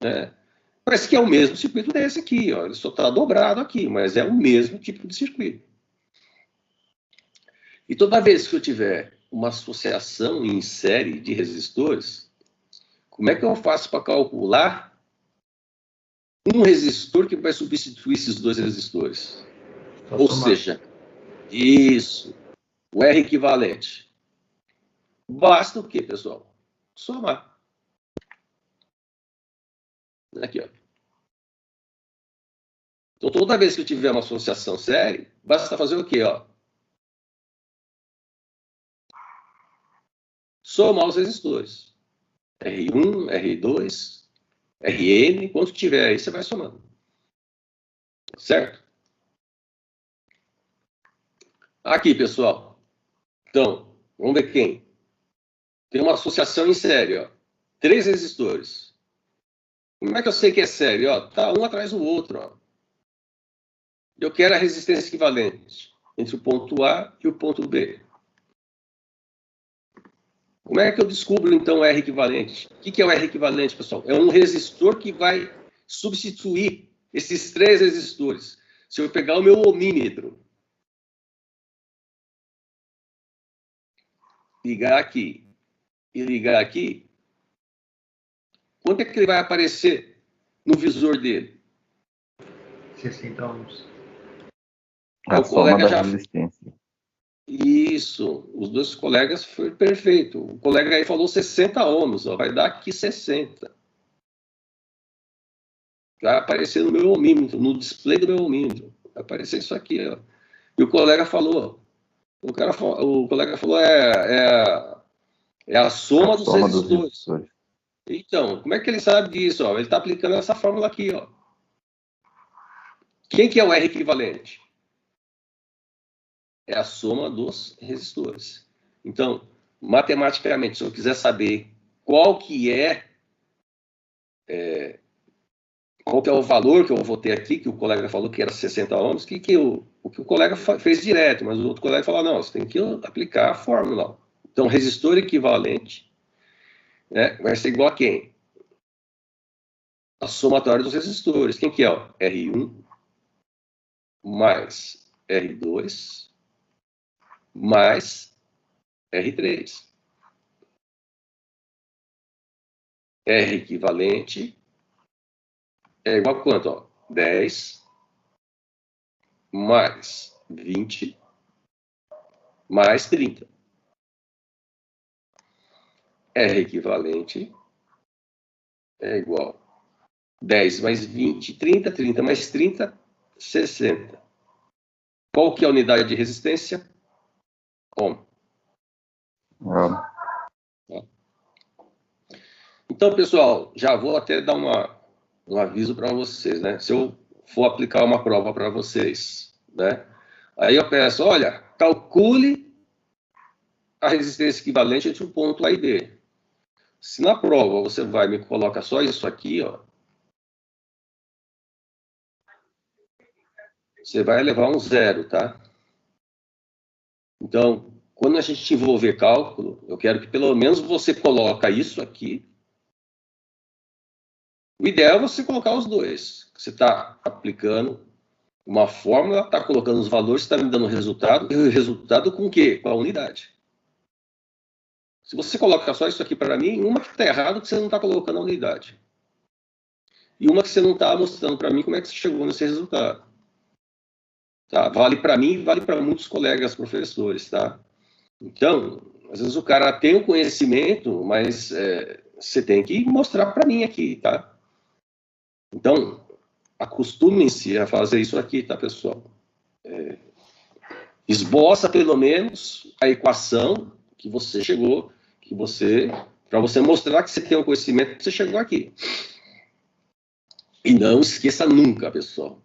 né? Parece que é o mesmo circuito desse aqui, ó. Ele só está dobrado aqui, mas é o mesmo tipo de circuito. E toda vez que eu tiver uma associação em série de resistores, como é que eu faço para calcular um resistor que vai substituir esses dois resistores? Ou seja, isso, o R equivalente. Basta o quê, pessoal? Somar. Aqui, ó. Então, toda vez que eu tiver uma associação série, basta fazer o quê, ó? Somar os resistores. R1, R2, Rn, quanto tiver aí, você vai somando. Certo? Aqui, pessoal. Então, vamos ver quem. Tem uma associação em série, ó. 3 resistores. Como é que eu sei que é série? Ó, tá um atrás do outro, ó. Eu quero a resistência equivalente entre o ponto A e o ponto B. Como é que eu descubro, então, o R equivalente? O que é o R equivalente, pessoal? É um resistor que vai substituir esses 3 resistores. Se eu pegar o meu ohmímetro, ligar aqui e ligar aqui, quanto é que ele vai aparecer no visor dele? 60 ohms. A soma da resistência. Isso, os dois colegas foi perfeito. O colega aí falou 60 ohms, ó, vai dar aqui 60. Vai aparecer no meu ohmímetro, no display do meu ohmímetro. Vai aparecer isso aqui, ó. E o colega falou, é a soma dos resistores. Então, como é que ele sabe disso? Ó? Ele está aplicando essa fórmula aqui, ó. Quem que é o R equivalente? É a soma dos resistores. Então, matematicamente, se eu quiser saber qual que é o valor que eu vou ter aqui, que o colega falou que era 60 ohms, o que o colega fez direto, mas o outro colega falou, não, você tem que aplicar a fórmula. Então, resistor equivalente, né, vai ser igual a quem? A somatória dos resistores. Quem que é? Ó? R1 mais R2 mais R3. R equivalente é igual a quanto? Ó? 10 mais 20 mais 30. R equivalente é igual 10 mais 20, 30, 30 mais 30, 60. Qual que é a unidade de resistência? Ohm. Então, pessoal, já vou até dar um aviso para vocês, né? Se eu for aplicar uma prova para vocês, né? Aí eu peço, olha, calcule a resistência equivalente entre o ponto A e B. Se na prova você vai me coloca só isso aqui, ó, você vai levar um 0, tá? Então, quando a gente envolver cálculo, eu quero que pelo menos você coloque isso aqui. O ideal é você colocar os dois. Você está aplicando uma fórmula, está colocando os valores, está me dando resultado. E o resultado com o quê? Com a unidade. Se você coloca só isso aqui para mim, uma que está errado que você não está colocando a unidade. E uma que você não está mostrando para mim como é que você chegou nesse resultado. Tá? Vale para mim e vale para muitos colegas professores, tá? Então, às vezes o cara tem o conhecimento, mas você tem que mostrar para mim aqui, tá? Então, acostumem-se a fazer isso aqui, tá, pessoal? Esboça, pelo menos, a equação que você chegou, para você mostrar que você tem o conhecimento que você chegou aqui. E não esqueça nunca, pessoal.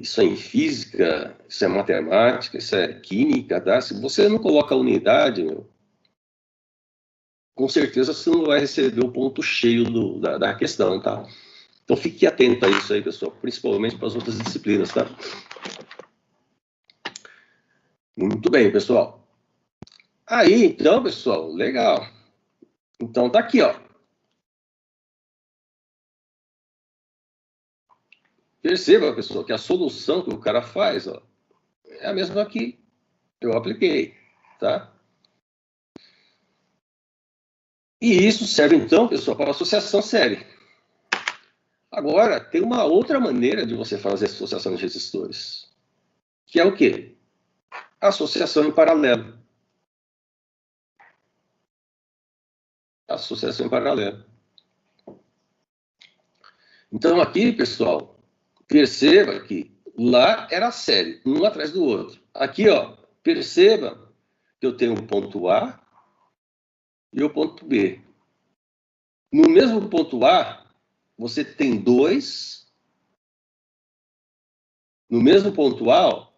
Isso é em física, isso é matemática, isso é química, tá? Se você não coloca a unidade, com certeza você não vai receber o ponto cheio da questão, tá? Então fique atento a isso aí, pessoal, principalmente para as outras disciplinas, tá? Muito bem, pessoal. Aí, então, pessoal, legal. Então tá aqui, ó. Perceba, pessoal, que a solução que o cara faz, ó, é a mesma que eu apliquei, tá? E isso serve, então, pessoal, para a associação série. Agora, tem uma outra maneira de você fazer associação de resistores, que é o quê? Associação em paralelo. Associação em paralelo. Então, aqui, pessoal, perceba que lá era série, um atrás do outro. Aqui, ó, perceba que eu tenho o ponto A e o ponto B. No mesmo ponto A, você tem dois. No mesmo ponto A, ó,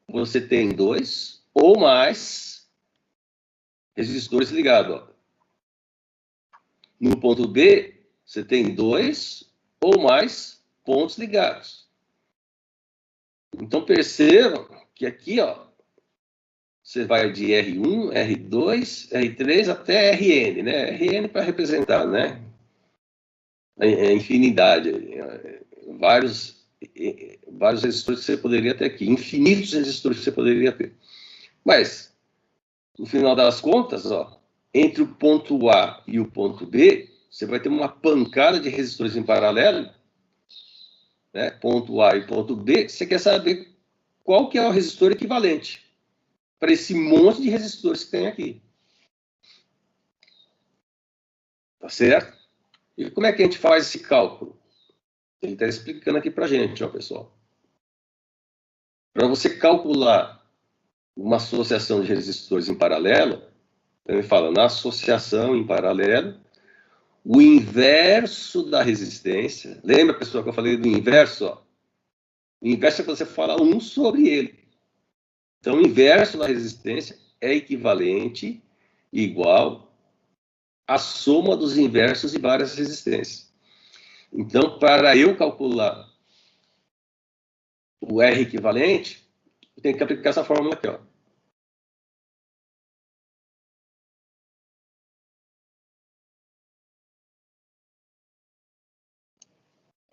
você tem dois ou mais resistores ligados. Ó. No ponto B, você tem dois ou mais pontos ligados. Então, percebam que aqui, ó, você vai de R1, R2, R3 até Rn, né? Rn para representar, né? A infinidade. Vários resistores que você poderia ter aqui. Infinitos resistores que você poderia ter. Mas, no final das contas, ó, entre o ponto A e o ponto B, você vai ter uma pancada de resistores em paralelo, né? Ponto A e ponto B. Você quer saber qual que é o resistor equivalente para esse monte de resistores que tem aqui. Tá certo? E como é que a gente faz esse cálculo? Ele está explicando aqui para a gente, ó, pessoal. Para você calcular uma associação de resistores em paralelo, ele fala, na associação em paralelo, o inverso da resistência. Lembra, pessoal, que eu falei do inverso? Ó? O inverso é quando você fala 1 sobre ele. Então, o inverso da resistência é equivalente, igual, à soma dos inversos de várias resistências. Então, para eu calcular o R equivalente, eu tenho que aplicar essa fórmula aqui, ó.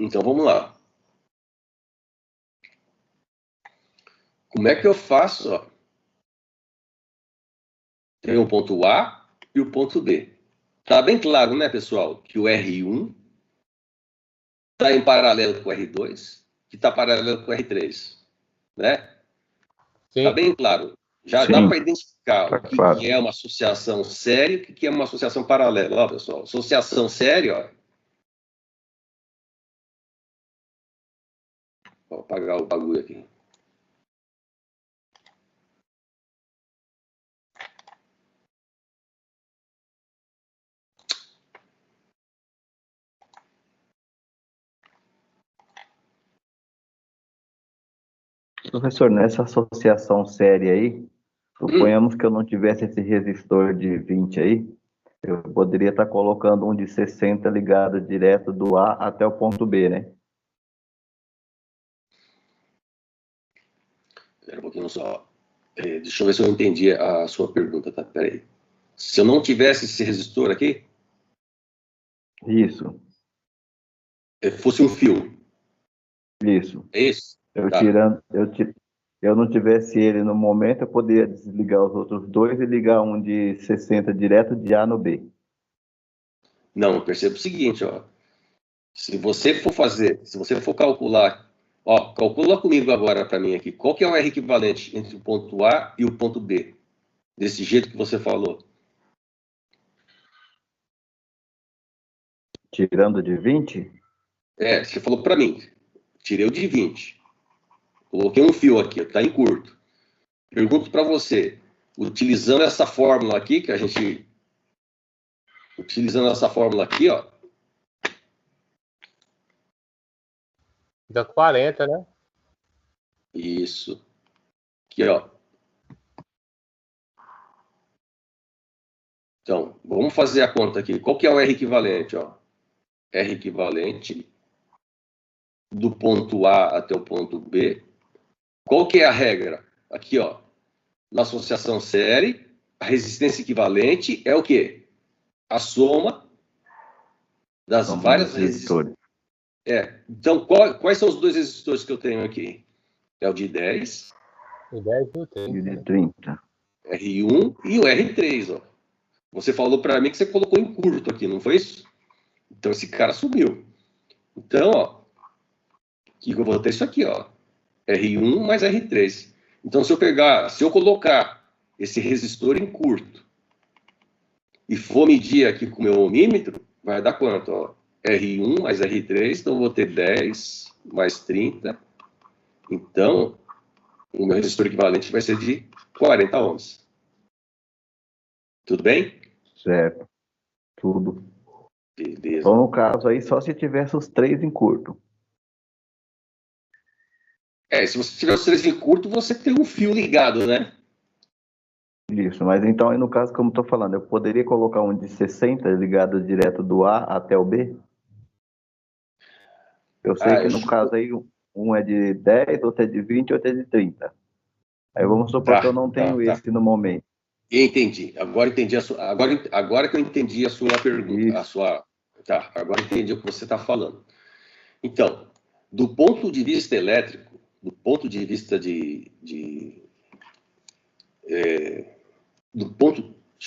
Então, vamos lá. Como é que eu faço? Ó? Tem o ponto A e o ponto B. Tá bem claro, né, pessoal, que o R1 está em paralelo com o R2, que está paralelo com o R3, né? Sim. Tá bem claro. Já Sim, dá para identificar o que, claro. que é uma associação séria e o que, que é uma associação paralela. Ó, pessoal, associação séria, ó. Vou apagar o bagulho aqui. Professor, nessa associação séria aí, suponhamos que eu não tivesse esse resistor de 20 aí, eu poderia estar colocando um de 60 ligado direto do A até o ponto B, né? Espera um pouquinho só. Deixa eu ver se eu entendi a sua pergunta, tá? Pera aí. Se eu não tivesse esse resistor aqui, Isso, fosse um fio, isso. é isso? Eu Tá. eu não tivesse ele no momento, eu poderia desligar os outros dois e ligar um de 60 direto de A no B. Não, perceba o seguinte, ó. Se você for calcular, ó, calcula comigo agora para mim aqui, qual que é o R equivalente entre o ponto A e o ponto B? Desse jeito que você falou. Tirando de 20? Você falou para mim, tirei o de 20. Coloquei um fio aqui, está em curto. Pergunto para você, utilizando essa fórmula aqui, utilizando essa fórmula aqui, ó. Dá 40, né? Isso. Aqui, ó. Então, vamos fazer a conta aqui. Qual que é o R equivalente, ó? R equivalente do ponto A até o ponto B. Qual que é a regra? Aqui, ó. Na associação série, a resistência equivalente é o quê? A soma das várias resistores. Então, quais são os dois resistores que eu tenho aqui? É o de 10. O 10 e o 30. E o de 30. R1 e o R3, ó. Você falou para mim que você colocou em curto aqui, não foi isso? Então, esse cara sumiu. Então, ó, que eu vou ter isso aqui, ó. R1 mais R3. Então, se eu colocar esse resistor em curto e for medir aqui com o meu ohmímetro, vai dar quanto? Ó? R1 mais R3, então eu vou ter 10 mais 30. Então, o meu resistor equivalente vai ser de 40 ohms. Tudo bem? Certo. Tudo. Beleza. Então, no caso aí, só se tivesse os três em curto. Se você tiver os três em curto, você tem um fio ligado, né? Isso, mas então, aí no caso, como estou falando, eu poderia colocar um de 60 ligado direto do A até o B? Eu sei que no caso aí, um é de 10, outro é de 20, outro é de 30. Aí vamos supor que eu não tenho esse no momento. Entendi. Agora entendi agora que eu entendi a sua pergunta. Agora entendi o que você está falando. Então, do ponto de vista elétrico, do ponto de vista deixa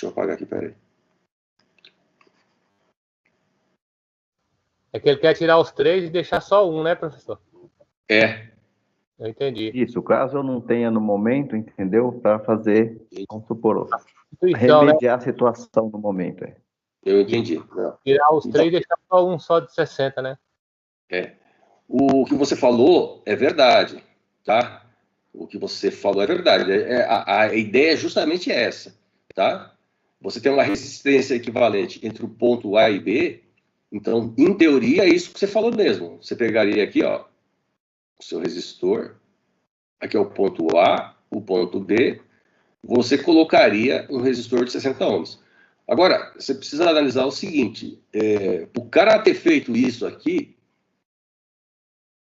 eu apagar aqui, peraí. É que ele quer tirar os três e deixar só um, né, professor? Eu entendi. Isso, caso eu não tenha no momento, entendeu? Para fazer, vamos supor, Então, remediar a situação no momento. Eu entendi. Tirar os três e deixar só um só de 60, né? O que você falou é verdade, tá? O que você falou é verdade. A ideia é justamente essa, tá? Você tem uma resistência equivalente entre o ponto A e B, então, em teoria, é isso que você falou mesmo. Você pegaria aqui, ó, o seu resistor, aqui é o ponto A, o ponto B, você colocaria um resistor de 60 ohms. Agora, você precisa analisar o seguinte, o cara ter feito isso aqui,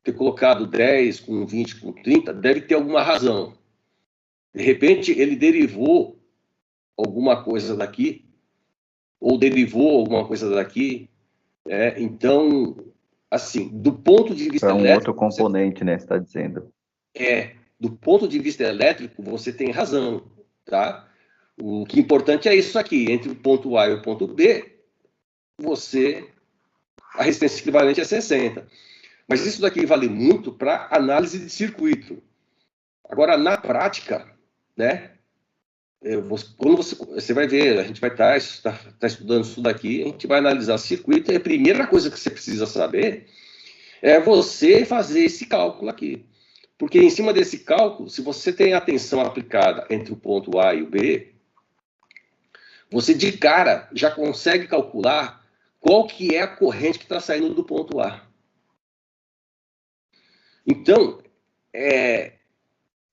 ter colocado 10 com 20 com 30, deve ter alguma razão. De repente, ele derivou alguma coisa daqui, ou derivou alguma coisa daqui. Então, assim, do ponto de vista elétrico... É um outro componente, né, você está dizendo. Do ponto de vista elétrico, você tem razão, tá? O que é importante é isso aqui, entre o ponto A e o ponto B, a resistência equivalente é 60. Mas isso daqui vale muito para análise de circuito. Agora, na prática, né, quando você vai ver, a gente vai estar estudando isso daqui, a gente vai analisar circuito, e a primeira coisa que você precisa saber é você fazer esse cálculo aqui. Porque em cima desse cálculo, se você tem a tensão aplicada entre o ponto A e o B, você de cara já consegue calcular qual que é a corrente que está saindo do ponto A. Então,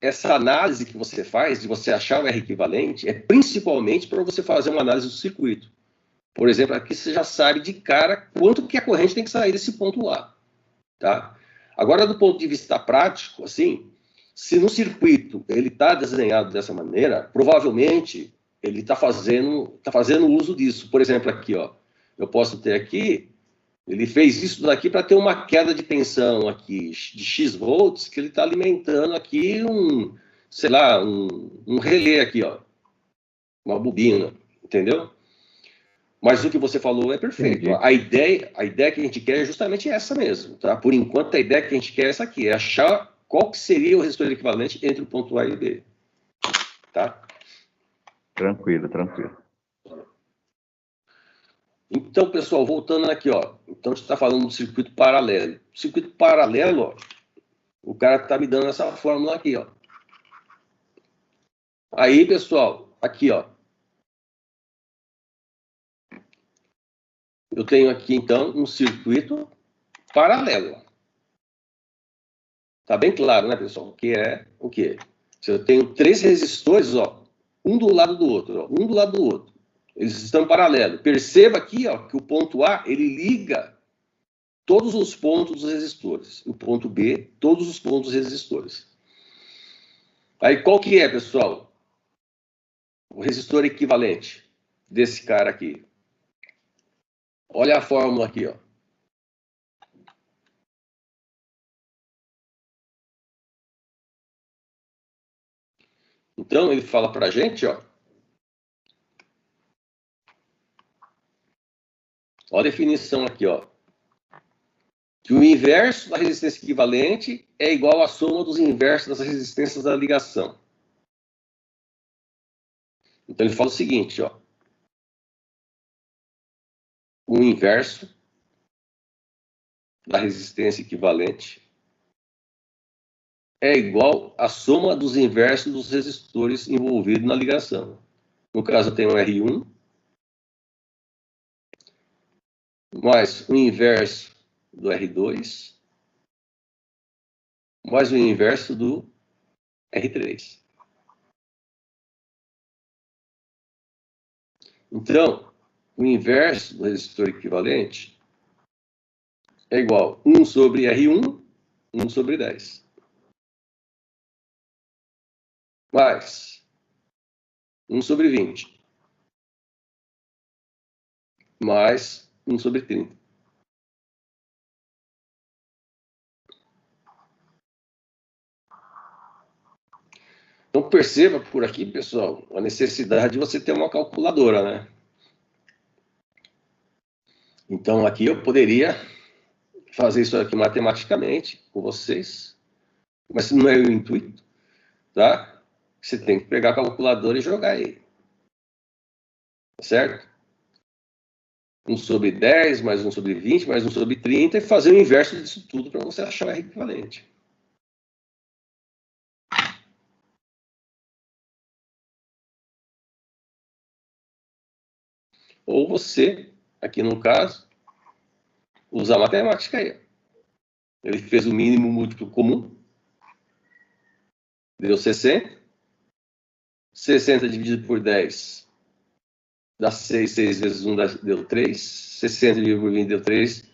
essa análise que você faz, de você achar o R equivalente, é principalmente para você fazer uma análise do circuito. Por exemplo, aqui você já sabe de cara quanto que a corrente tem que sair desse ponto A. Tá? Agora, do ponto de vista prático, assim, se no circuito ele está desenhado dessa maneira, provavelmente ele está fazendo uso disso. Por exemplo, aqui, ó, eu posso ter aqui, ele fez isso daqui para ter uma queda de tensão aqui de X volts, que ele está alimentando aqui sei lá, um relé aqui, ó, uma bobina, entendeu? Mas o que você falou é perfeito. A ideia que a gente quer é justamente essa mesmo, tá? Por enquanto, a ideia que a gente quer é essa aqui, é achar qual que seria o resistor equivalente entre o ponto A e o B. Tá? Tranquilo, tranquilo. Então, pessoal, voltando aqui, ó. Então, a gente está falando do circuito paralelo. O circuito paralelo, ó, o cara está me dando essa fórmula aqui, ó. Aí, pessoal, aqui, ó. Eu tenho aqui, então, um circuito paralelo. Tá bem claro, né, pessoal? O que é o quê? Se eu tenho 3 resistores, ó, um do lado do outro, ó, um do lado do outro. Eles estão paralelos. Perceba aqui, ó, que o ponto A, ele liga todos os pontos dos resistores. O ponto B, todos os pontos dos resistores. Aí, qual que é, pessoal? O resistor equivalente desse cara aqui. Olha a fórmula aqui, ó. Então, ele fala para a gente, ó. Olha a definição aqui, ó. Que o inverso da resistência equivalente é igual à soma dos inversos das resistências da ligação. Então, ele fala o seguinte, ó. O inverso da resistência equivalente é igual à soma dos inversos dos resistores envolvidos na ligação. No caso, eu tenho R1 mais o inverso do R2 mais o inverso do R3. Então, o inverso do resistor equivalente é igual a 1 sobre R1, 1 sobre 10. Mais 1 sobre 20. Mais 1 sobre 30. Então, perceba por aqui, pessoal, a necessidade de você ter uma calculadora, né? Então, aqui eu poderia fazer isso aqui matematicamente com vocês, mas não é o intuito, tá? Você tem que pegar a calculadora e jogar aí. Tá certo? 1 sobre 10, mais 1 sobre 20, mais 1 sobre 30, e fazer o inverso disso tudo para você achar o R equivalente. Ou você, aqui no caso, usar a matemática aí. Ele fez o mínimo múltiplo comum. Deu 60. 60 dividido por 10 dá 6. 6 vezes 1 deu 3. 60 dividido por 20 deu 3.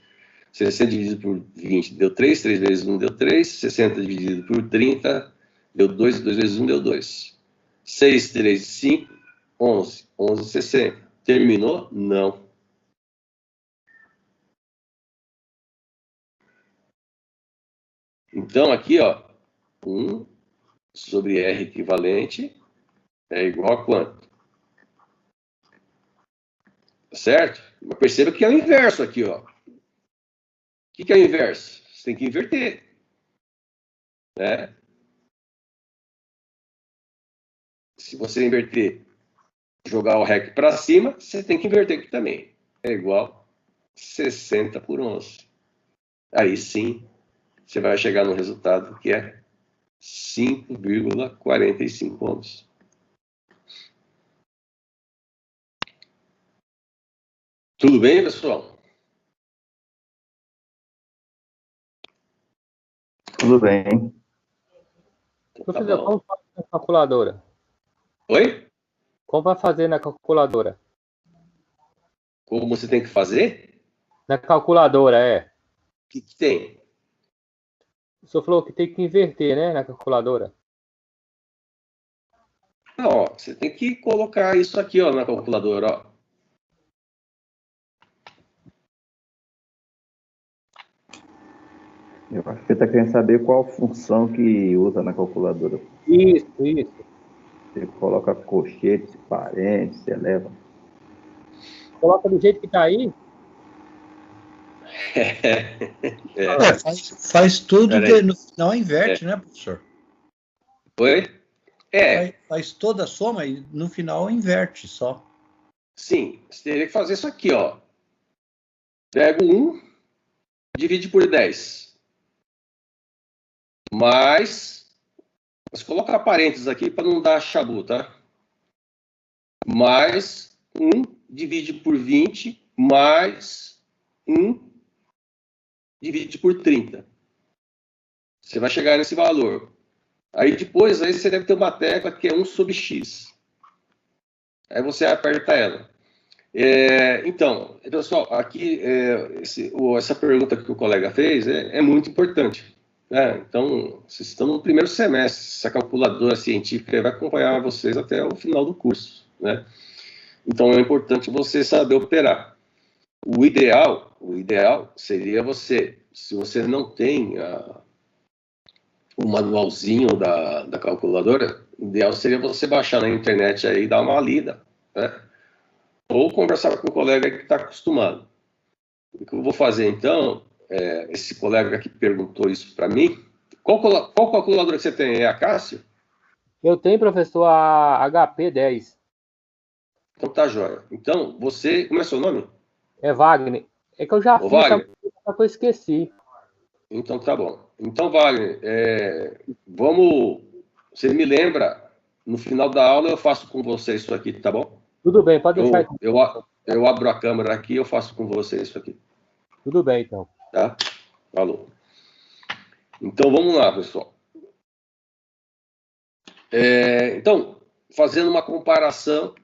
60 dividido por 20 deu 3. 3 vezes 1 deu 3. 60 dividido por 30 deu 2. 2 vezes 1 deu 2. 6, 3, 5, 11. 11, 60. Terminou? Não. Então, aqui, ó, 1 sobre R equivalente é igual a quanto? Certo? Mas perceba que é o inverso aqui, ó. O que é o inverso? Você tem que inverter. Né? Se você inverter jogar o REC para cima, você tem que inverter aqui também. É igual 60 por 11. Aí sim, você vai chegar no resultado que é 5,45 ohms. Tudo bem, pessoal? Tudo bem. Professor, como fazer na calculadora? Oi? Como vai fazer na calculadora? Como você tem que fazer? Na calculadora, é. O que tem? O senhor falou que tem que inverter, né, na calculadora. Não, ó, você tem que colocar isso aqui, ó, na calculadora, ó. Eu acho que você está querendo saber qual função que usa na calculadora. Isso. Você coloca colchete, parênteses, eleva. Coloca do jeito que tá aí. Faz tudo, no final inverte, né, professor? Oi? Faz toda a soma e no final inverte só. Sim, você teria que fazer isso aqui, ó. Pego 1, divide por 10. Mais, você coloca parênteses aqui para não dar chabu, tá? Mais 1, divide por 20, mais 1, divide por 30. Você vai chegar nesse valor. Aí depois aí você deve ter uma tecla que é 1 sobre x. Aí você aperta ela. Então, pessoal, aqui essa pergunta que o colega fez é muito importante. Né? Então, vocês estão no primeiro semestre, essa calculadora científica vai acompanhar vocês até o final do curso. Né? Então, é importante você saber operar. O ideal seria você, se você não tem o manualzinho da calculadora, o ideal seria você baixar na internet aí e dar uma lida, né? Ou conversar com um colega que está acostumado. O que eu vou fazer, então, esse colega que perguntou isso para mim, qual calculadora que você tem? É a Cássio? Eu tenho, professor, a HP 10. Então tá jóia. Então, você... Como é seu nome? É Wagner. É que eu já fiz, Wagner. só que eu esqueci. Então tá bom. Então, Wagner, vamos... Você me lembra, no final da aula eu faço com você isso aqui, tá bom? Tudo bem, pode deixar. Eu abro a câmera aqui e eu faço com você isso aqui. Tudo bem, então. Tá? Falou. Então, vamos lá, pessoal. Então, fazendo uma comparação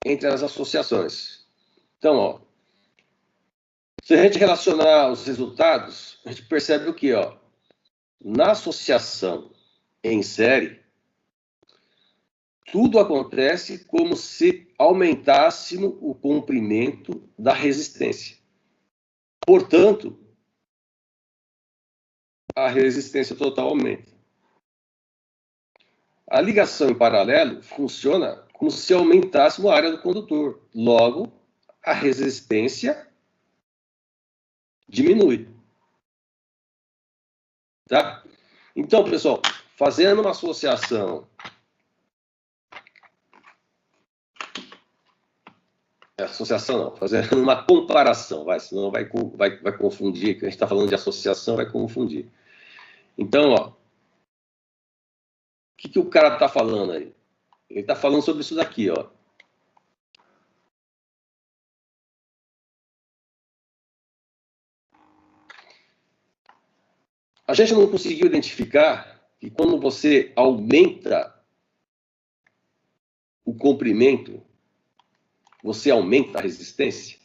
entre as associações. Então, ó, se a gente relacionar os resultados, a gente percebe o quê? Ó? Na associação em série, tudo acontece como se aumentássemos o comprimento da resistência. Portanto, a resistência total aumenta. A ligação em paralelo funciona como se aumentássemos a área do condutor. Logo, a resistência diminui. Tá? Então, pessoal, fazendo uma associação... Associação não, fazendo uma comparação, senão vai confundir, que a gente está falando de associação, vai confundir. Então, ó, o que o cara está falando aí? Ele está falando sobre isso daqui, ó. A gente não conseguiu identificar que quando você aumenta o comprimento, você aumenta a resistência?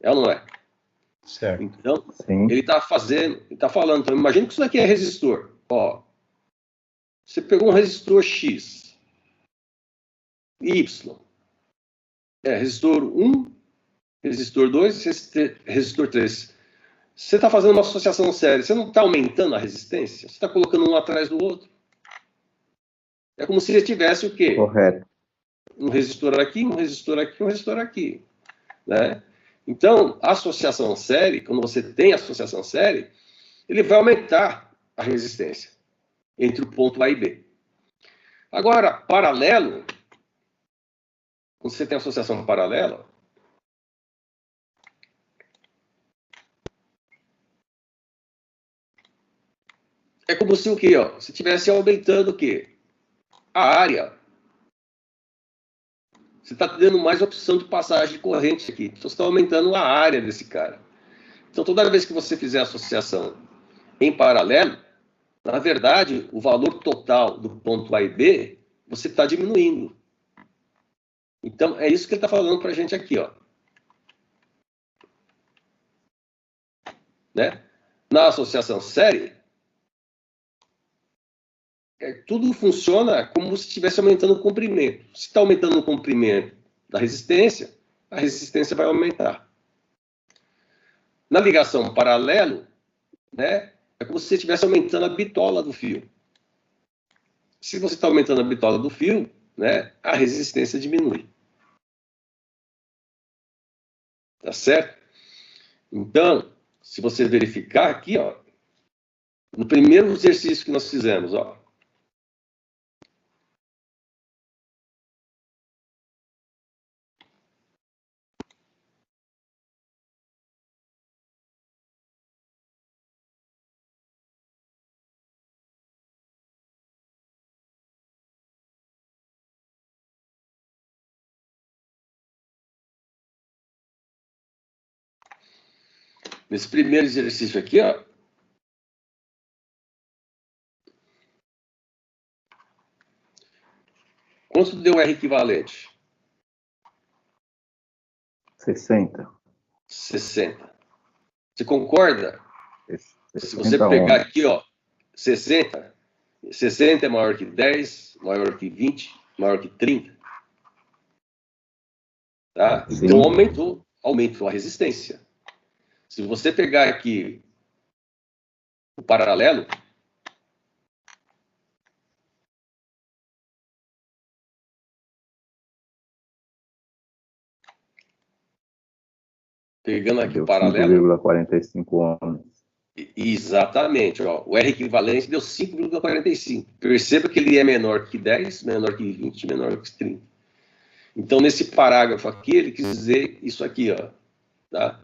É ou não é? Certo. Então, sim. Ele está falando, então, imagina que isso daqui é resistor. Ó, você pegou um resistor X, Y, resistor 1, resistor 2, resistor 3. Você está fazendo uma associação séria, você não está aumentando a resistência? Você está colocando um atrás do outro? É como se você tivesse o quê? Correto. Um resistor aqui, um resistor aqui, um resistor aqui. Né? Então, a associação série, quando você tem associação série, ele vai aumentar a resistência entre o ponto A e B. Agora, paralelo, quando você tem associação paralela, é como se o quê? Ó, se estivesse aumentando o quê? A área. Você está tendo mais opção de passagem de corrente aqui. Então, você está aumentando a área desse cara. Então, toda vez que você fizer associação em paralelo, na verdade, o valor total do ponto A e B, você está diminuindo. Então, é isso que ele está falando para a gente aqui, ó. Né? Na associação série, tudo funciona como se estivesse aumentando o comprimento. Se está aumentando o comprimento da resistência, a resistência vai aumentar. Na ligação paralelo, né, é como se você estivesse aumentando a bitola do fio. Se você está aumentando a bitola do fio, né, a resistência diminui. Tá certo? Então, se você verificar aqui, ó, no primeiro exercício que nós fizemos, ó, nesse primeiro exercício aqui, ó, quanto deu R equivalente? 60. 60. Você concorda? 60 Se você pegar aqui, ó, 60 é maior que 10, maior que 20, maior que 30. Tá? Então, aumentou a resistência. Se você pegar aqui o paralelo, pegando aqui o paralelo... 5,45 ohms. Exatamente. Ó, o R equivalente deu 5,45. Perceba que ele é menor que 10, menor que 20, menor que 30. Então, nesse parágrafo aqui, ele quis dizer isso aqui, ó. Tá?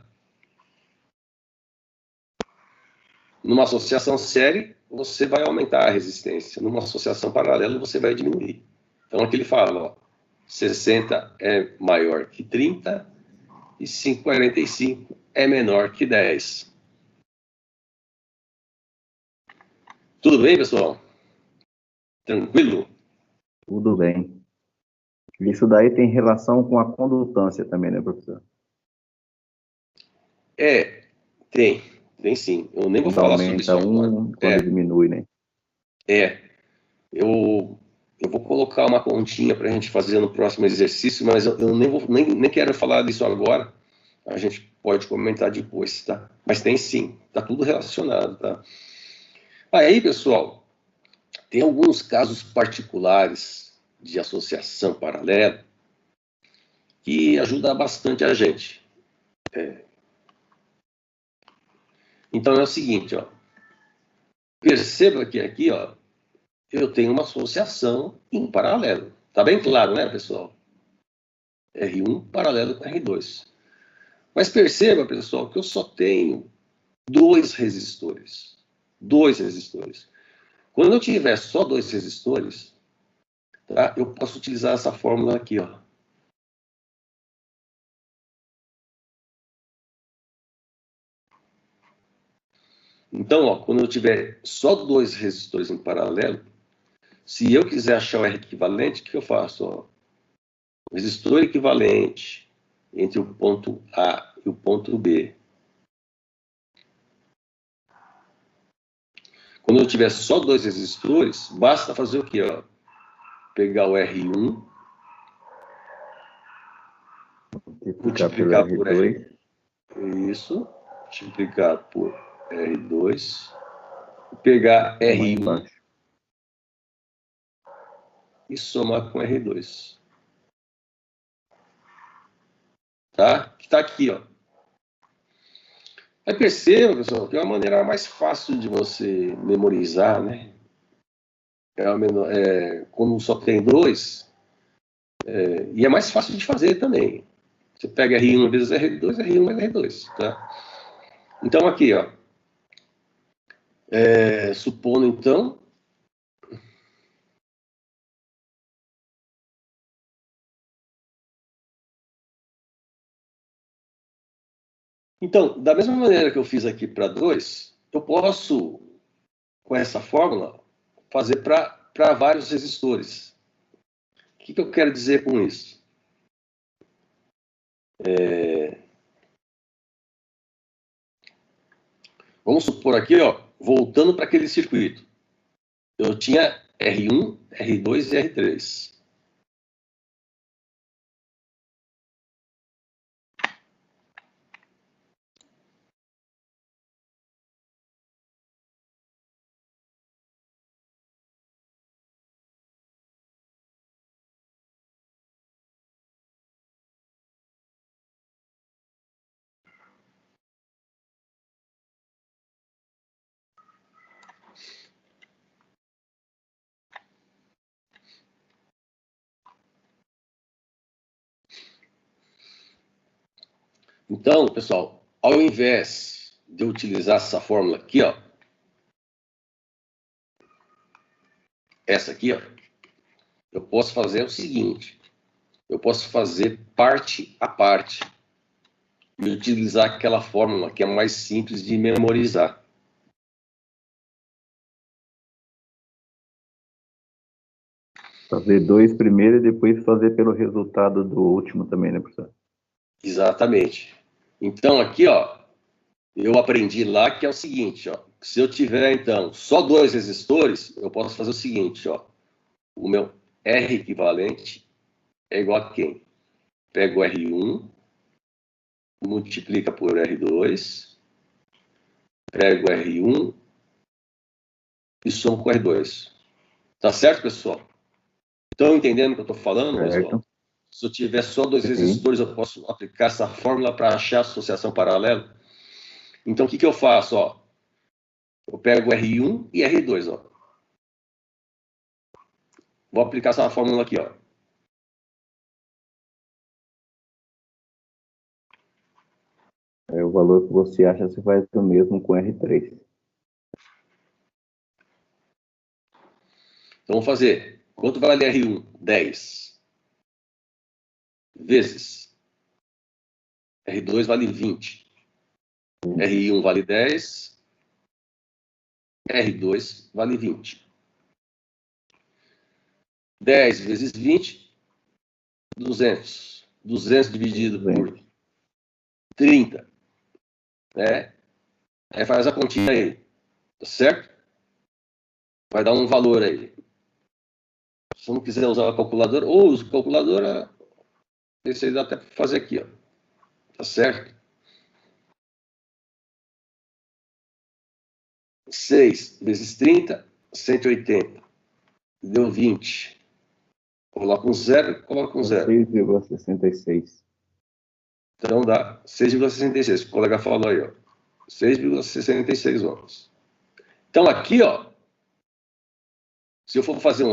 Numa associação série, você vai aumentar a resistência. Numa associação paralela, você vai diminuir. Então, aqui ele fala, ó, 60 é maior que 30 e 5,45 é menor que 10. Tudo bem, pessoal? Tranquilo? Tudo bem. Isso daí tem relação com a condutância também, né, professor? Tem sim. Eu nem vou falar sobre isso agora. Quando diminui, né? Eu vou colocar uma continha para a gente fazer no próximo exercício, mas eu nem quero falar disso agora. A gente pode comentar depois, tá? Mas tem sim, tá tudo relacionado, tá? Aí, pessoal, tem alguns casos particulares de associação paralela que ajuda bastante a gente. Então é o seguinte, ó. Perceba que aqui, ó, eu tenho uma associação em paralelo. Tá bem claro, né, pessoal? R1 paralelo com R2. Mas perceba, pessoal, que eu só tenho dois resistores. Quando eu tiver só dois resistores, tá, eu posso utilizar essa fórmula aqui, ó. Então, ó, quando eu tiver só dois resistores em paralelo, se eu quiser achar o R equivalente, o que eu faço? Ó? O resistor equivalente entre o ponto A e o ponto B. Quando eu tiver só dois resistores, basta fazer o quê? Ó? Pegar o R1, multiplicar por R2. Isso, multiplicar por R2. Pegar R1 e somar com R2. Tá? Que está aqui, ó. Aí perceba, pessoal, que é uma maneira mais fácil de você memorizar, né? Quando só tem dois, E é mais fácil de fazer também. Você pega R1 vezes R2, R1 mais R2. Tá? Então, aqui, ó. Supondo, então, da mesma maneira que eu fiz aqui para 2, eu posso, com essa fórmula, fazer para vários resistores. O que eu quero dizer com isso? Vamos supor aqui, ó, voltando para aquele circuito. Eu tinha R1, R2 e R3. Então, pessoal, ao invés de eu utilizar essa fórmula aqui, ó, essa aqui, ó, eu posso fazer o seguinte: eu posso fazer parte a parte e utilizar aquela fórmula que é mais simples de memorizar. Fazer 2 primeiro e depois fazer pelo resultado do último também, né, professor? Exatamente. Então, aqui, ó, eu aprendi lá que é o seguinte, ó, se eu tiver, então, só 2 resistores, eu posso fazer o seguinte, ó, o meu R equivalente é igual a quem? Pego o R1, multiplica por R2, pego o R1 e somo com o R2. Tá certo, pessoal? Estão entendendo o que eu estou falando, pessoal? Se eu tiver só 2 resistores, eu posso aplicar essa fórmula para achar a associação paralela. Então, o que eu faço? Ó? Eu pego R1 e R2. Ó. Vou aplicar essa fórmula aqui. Ó. O valor que você acha se faz o mesmo com R3. Então, vamos fazer. Quanto vale R1? 10. Vezes. R2 vale 20. R1 vale 10. R2 vale 20. 10 vezes 20, 200. 200 dividido por 30. Né? Aí faz a continha aí. Tá certo? Vai dar um valor aí. Se não quiser usar a calculadora, ou use a calculadora, esse aí dá até para fazer aqui. Ó. Tá certo? 6 vezes 30, 180. Deu 20. Coloca um zero, coloca um zero. 6,66. Então dá 6,66. O colega falou aí, ó. 6,66 ohms. Então aqui, ó, se eu for fazer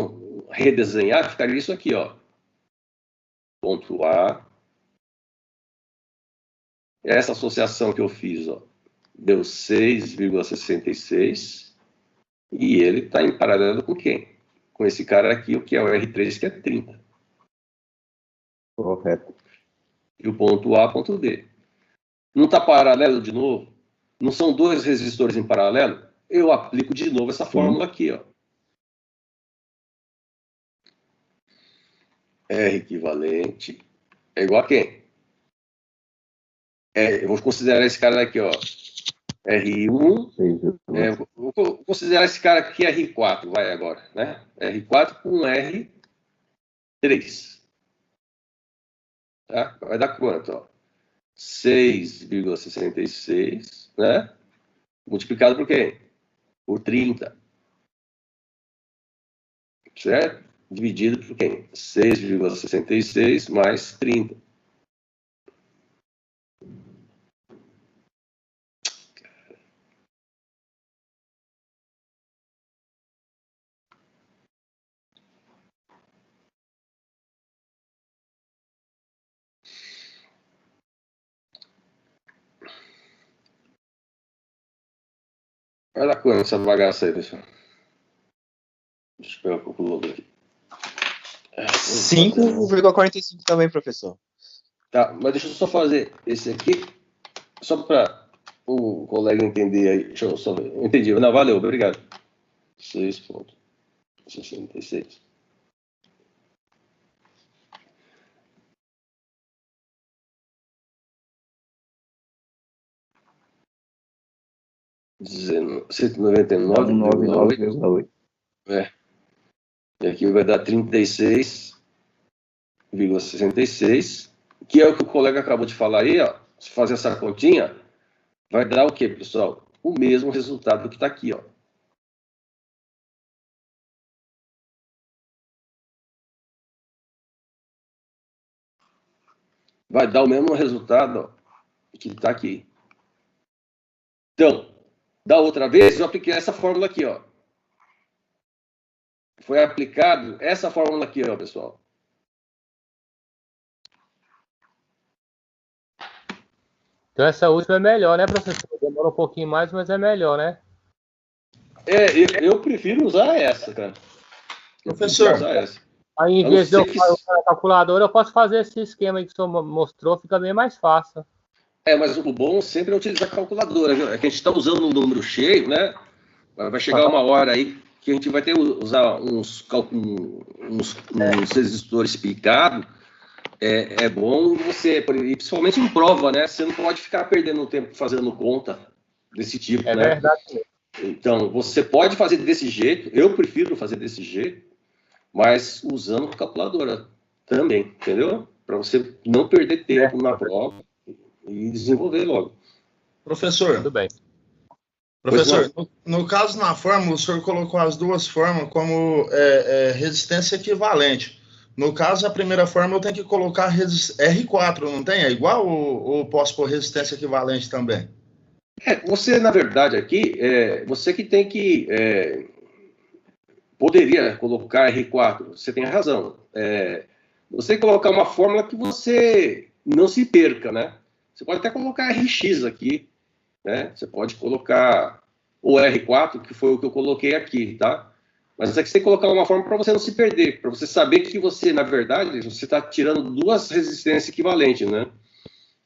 redesenhar, ficaria isso aqui, ó. Ponto A. Essa associação que eu fiz, ó, deu 6,66. E ele está em paralelo com quem? Com esse cara aqui, o que é o R3, que é 30. Correto. E o ponto A, ponto D. Não está paralelo de novo? Não são 2 resistores em paralelo? Eu aplico de novo essa fórmula aqui, ó. R equivalente é igual a quem? Eu vou considerar esse cara aqui, ó. R1. Vou considerar esse cara aqui R4, vai agora, né? R4 com R3. Tá? Vai dar quanto, ó? 6,66, né? Multiplicado por quê? Por 30. Certo? Dividido por quem? 6,66 mais 30. Vai dar quanto essa bagaça aí, pessoal? Deixa eu pegar o calculador aqui. 5,45 também, professor. Tá, mas deixa eu só fazer esse aqui, só para o colega entender aí. Deixa eu só ver. Entendi. Não, valeu, obrigado. 6,66. R$199,8. E aqui vai dar 36,66, que é o que o colega acabou de falar aí, ó. Se fazer essa continha, vai dar o quê, pessoal? O mesmo resultado que está aqui, ó. Vai dar o mesmo resultado, ó, que está aqui. Então, da outra vez, eu apliquei essa fórmula aqui, ó. Foi aplicado essa fórmula aqui, ó, pessoal. Então essa última é melhor, né, professor? Demora um pouquinho mais, mas é melhor, né? Eu prefiro usar essa, cara. Professor, aí em vez de eu usar a calculadora, eu posso fazer esse esquema aí que o senhor mostrou, fica bem mais fácil. Mas o bom sempre é utilizar a calculadora, viu? É que a gente está usando um número cheio, né? Vai chegar uma hora aí que a gente vai ter que usar uns resistores picados. É bom você, principalmente em prova, né? Você não pode ficar perdendo tempo fazendo conta desse tipo, né? É verdade. Então, você pode fazer desse jeito, eu prefiro fazer desse jeito, mas usando calculadora também, entendeu? Para você não perder tempo na prova e desenvolver logo. Professor, tudo bem. Professor, no caso na fórmula, o senhor colocou as duas formas como resistência equivalente. No caso, a primeira forma eu tenho que colocar R4, não tem? É igual ou posso pôr resistência equivalente também? Você, na verdade, aqui, você que tem que... poderia colocar R4, você tem razão. Você colocar uma fórmula que você não se perca, né? Você pode até colocar RX aqui, né? Você pode colocar o R4, que foi o que eu coloquei aqui, tá? Mas é que você tem que colocar uma forma para você não se perder, para você saber que você, na verdade, você está tirando duas resistências equivalentes, né?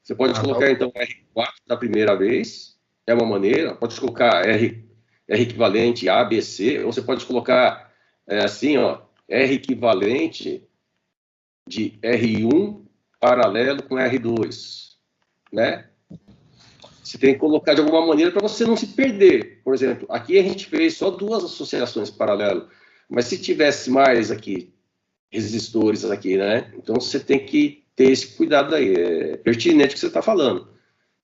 Você pode colocar, então, R4 da primeira vez, é uma maneira. Pode colocar R equivalente A, B, C, ou você pode colocar assim, ó, R equivalente de R1 paralelo com R2, né? Você tem que colocar de alguma maneira para você não se perder. Por exemplo, aqui a gente fez só duas associações paralelas, mas se tivesse mais aqui, resistores aqui, né? Então você tem que ter esse cuidado aí. É pertinente o que você está falando,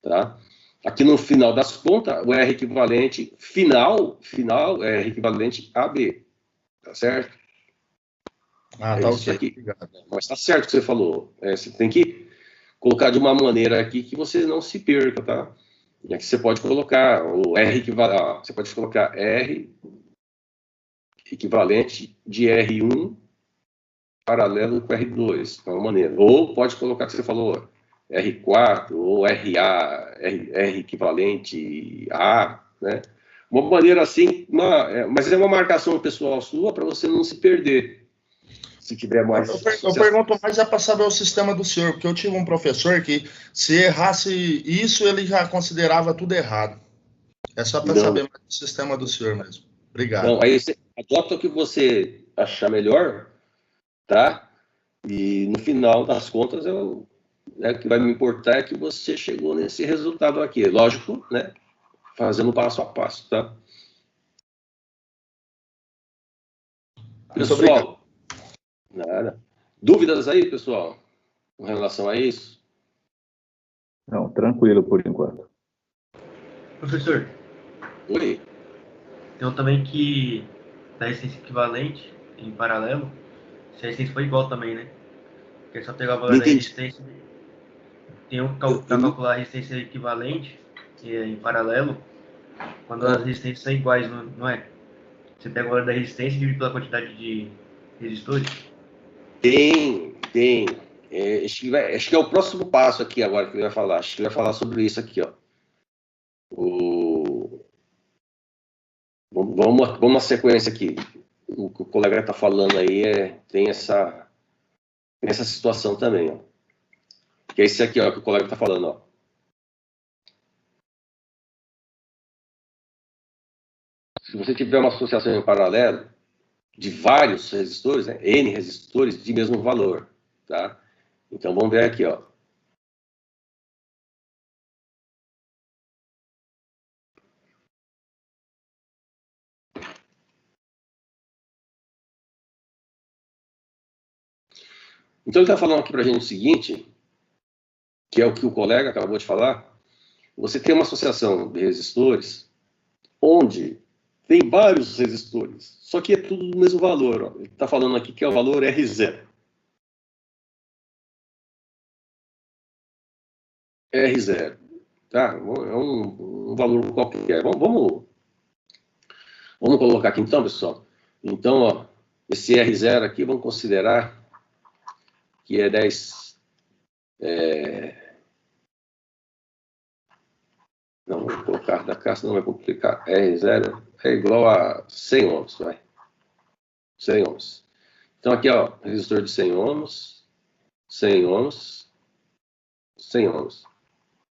tá? Aqui no final das contas, o R equivalente final é R equivalente a B, tá certo? Tá ok. Aqui. Mas tá certo o que você falou. Você tem que colocar de uma maneira aqui que você não se perca, tá? E aqui você pode colocar o R equivalente, você pode colocar R equivalente de R1 paralelo com R2, de uma maneira. Ou pode colocar o que você falou, R4 ou RA, R equivalente A, né? Uma maneira assim, mas é uma marcação pessoal sua para você não se perder. Se tiver mais... Eu pergunto mais para saber o sistema do senhor, porque eu tive um professor que, se errasse isso, ele já considerava tudo errado. É só para saber mais do sistema do senhor mesmo. Obrigado. Não, aí você adota o que você achar melhor, tá? E no final das contas, o que vai me importar é que você chegou nesse resultado aqui. Lógico, né? Fazendo passo a passo, tá? Pessoal, nada. Dúvidas aí, pessoal, com relação a isso? Não, tranquilo por enquanto. Professor. Oi. Então também que da resistência equivalente em paralelo, se a resistência for igual também, né? Porque só pegar o valor da resistência, tem para calcular a resistência equivalente em paralelo, quando as resistências são iguais, não é? Você pega o valor da resistência e divide pela quantidade de resistores? Tem. Acho que é o próximo passo aqui agora que ele vai falar. Acho que ele vai falar sobre isso aqui, ó. Vamos na sequência aqui. O que o colega está falando aí tem essa situação também, ó. Que é esse aqui, ó, que o colega está falando, ó. Se você tiver uma associação em paralelo de vários resistores, né, N resistores de mesmo valor, tá? Então, vamos ver aqui, ó. Então, ele está falando aqui para a gente o seguinte, que é o que o colega acabou de falar. Você tem uma associação de resistores onde tem vários resistores, só que é tudo do mesmo valor, ó. Ele está falando aqui que é o valor R0. R0, tá? É um valor qualquer. Vamos colocar aqui então, pessoal. Então, ó, esse R0 aqui, vamos considerar que é 10... Não, vou colocar da cá, senão vai complicar. R0 é igual a 100 ohms, vai. 100 ohms. Então, aqui, ó, resistor de 100 ohms, 100 ohms, 100 ohms.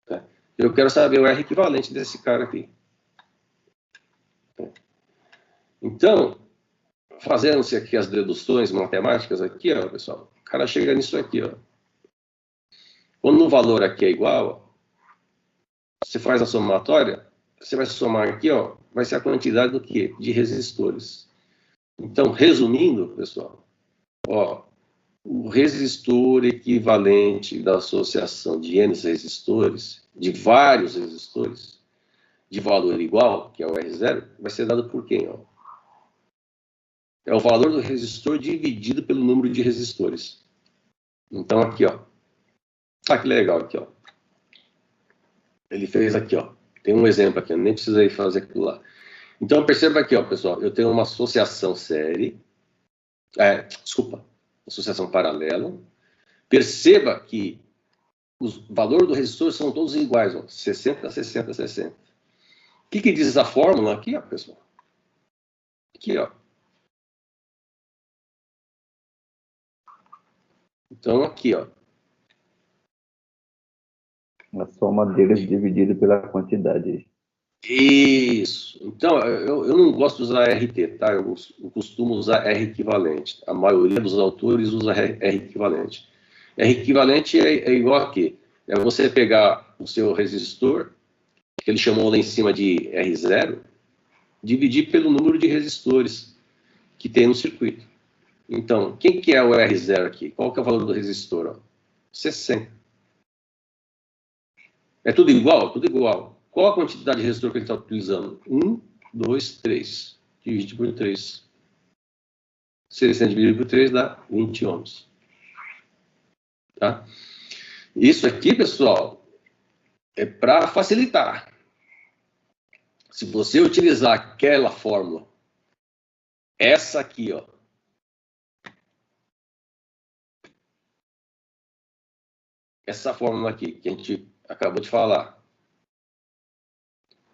Tá? Eu quero saber o R equivalente desse cara aqui. Então, fazendo-se aqui as deduções matemáticas aqui, ó, pessoal, o cara chega nisso aqui, ó. Quando o valor aqui é igual, ó, você faz a somatória, você vai somar aqui, ó, vai ser a quantidade do quê? De resistores. Então, resumindo, pessoal, ó, o resistor equivalente da associação de N resistores, de vários resistores, de valor igual, que é o R0, vai ser dado por quem? Ó? É o valor do resistor dividido pelo número de resistores. Então, aqui, ó. Ah, que legal, aqui, ó. Ele fez aqui, ó. Tem um exemplo aqui, eu nem precisei fazer aquilo lá. Então, perceba aqui, ó, pessoal, eu tenho uma associação série, associação paralela. Perceba que os valores do resistor são todos iguais, ó, 60, 60, 60. O que diz essa fórmula aqui, ó, pessoal? Aqui, ó. Então, aqui, ó. A soma deles dividida pela quantidade. Isso. Então, eu não gosto de usar RT, tá? Eu costumo usar R equivalente. A maioria dos autores usa R equivalente. R equivalente é igual a quê? É você pegar o seu resistor, que ele chamou lá em cima de R0, dividir pelo número de resistores que tem no circuito. Então, quem que é o R0 aqui? Qual que é o valor do resistor? Ó? 60. É tudo igual? Tudo igual. Qual a quantidade de resistor que ele está utilizando? 1, 2, 3. Divide por 3. 60 dividido por 3 dá 20 ohms. Tá? Isso aqui, pessoal, é para facilitar. Se você utilizar aquela fórmula, essa aqui, ó, essa fórmula aqui, que a gente acabou de falar,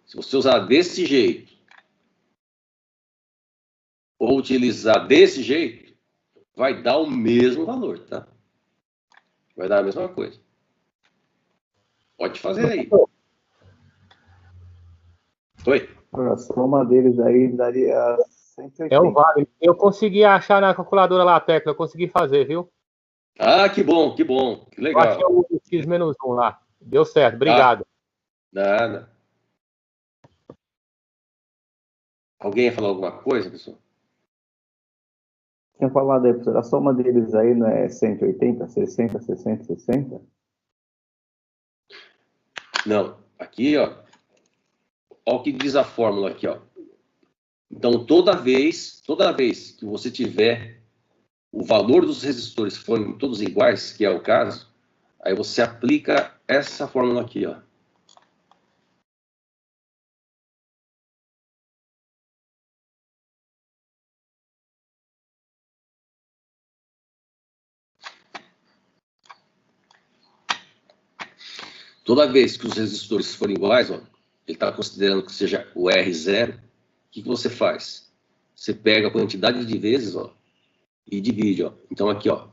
se você usar desse jeito, ou utilizar desse jeito, vai dar o mesmo valor, tá? Vai dar a mesma coisa. Pode fazer aí. Oi? A soma deles aí daria 180. É o Wagner. Eu consegui achar na calculadora lá a tecla, eu consegui fazer, viu? Ah, que bom, que legal. Eu achei o X-1 lá. Deu certo, obrigado. Nada. Alguém ia falar alguma coisa, pessoal? Tinha falado aí, professor, a soma deles aí não é 180, 60, 60, 60? Não, aqui, ó. Olha o que diz a fórmula aqui, ó. Então, toda vez que você tiver o valor dos resistores forem todos iguais, que é o caso, aí você aplica essa fórmula aqui, ó. Toda vez que os resistores forem iguais, ó, ele está considerando que seja o R0, que você faz? Você pega a quantidade de vezes, ó, e divide, ó. Então, aqui, ó,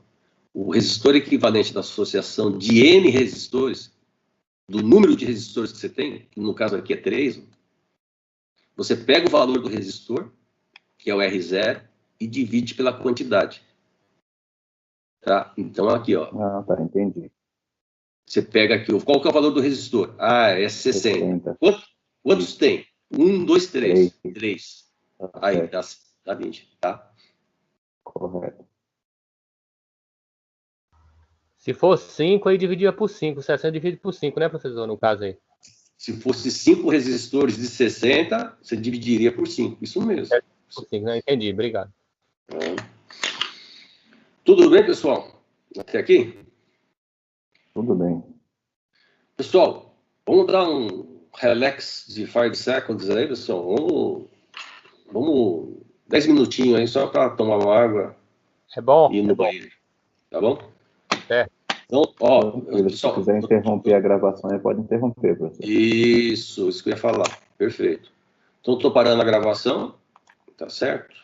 o resistor equivalente da associação de N resistores, do número de resistores que você tem, que no caso aqui é 3, você pega o valor do resistor, que é o R0, e divide pela quantidade. Tá? Então, aqui, ó. Ah, tá, entendi. Você pega aqui, qual que é o valor do resistor? Ah, é 60. Quantos tem? 1, 2, 3. 3. Aí, tá 20, tá? Correto. Se for 5, aí dividia por 5. 60 divide por 5, né, professor, no caso aí? Se fosse 5 resistores de 60, você dividiria por 5. Isso mesmo. Por 5, né? Entendi, obrigado. Tudo bem, pessoal? Até aqui? Tudo bem. Pessoal, vamos dar um relax de 5 seconds aí, pessoal. Vamos 10 minutinhos aí só para tomar uma água É bom? e ir no banheiro. Tá bom? É. Então, ó, pessoal, se quiser interromper a gravação, aí pode interromper, professor. Isso que eu ia falar. Perfeito. Então, estou parando a gravação, tá certo?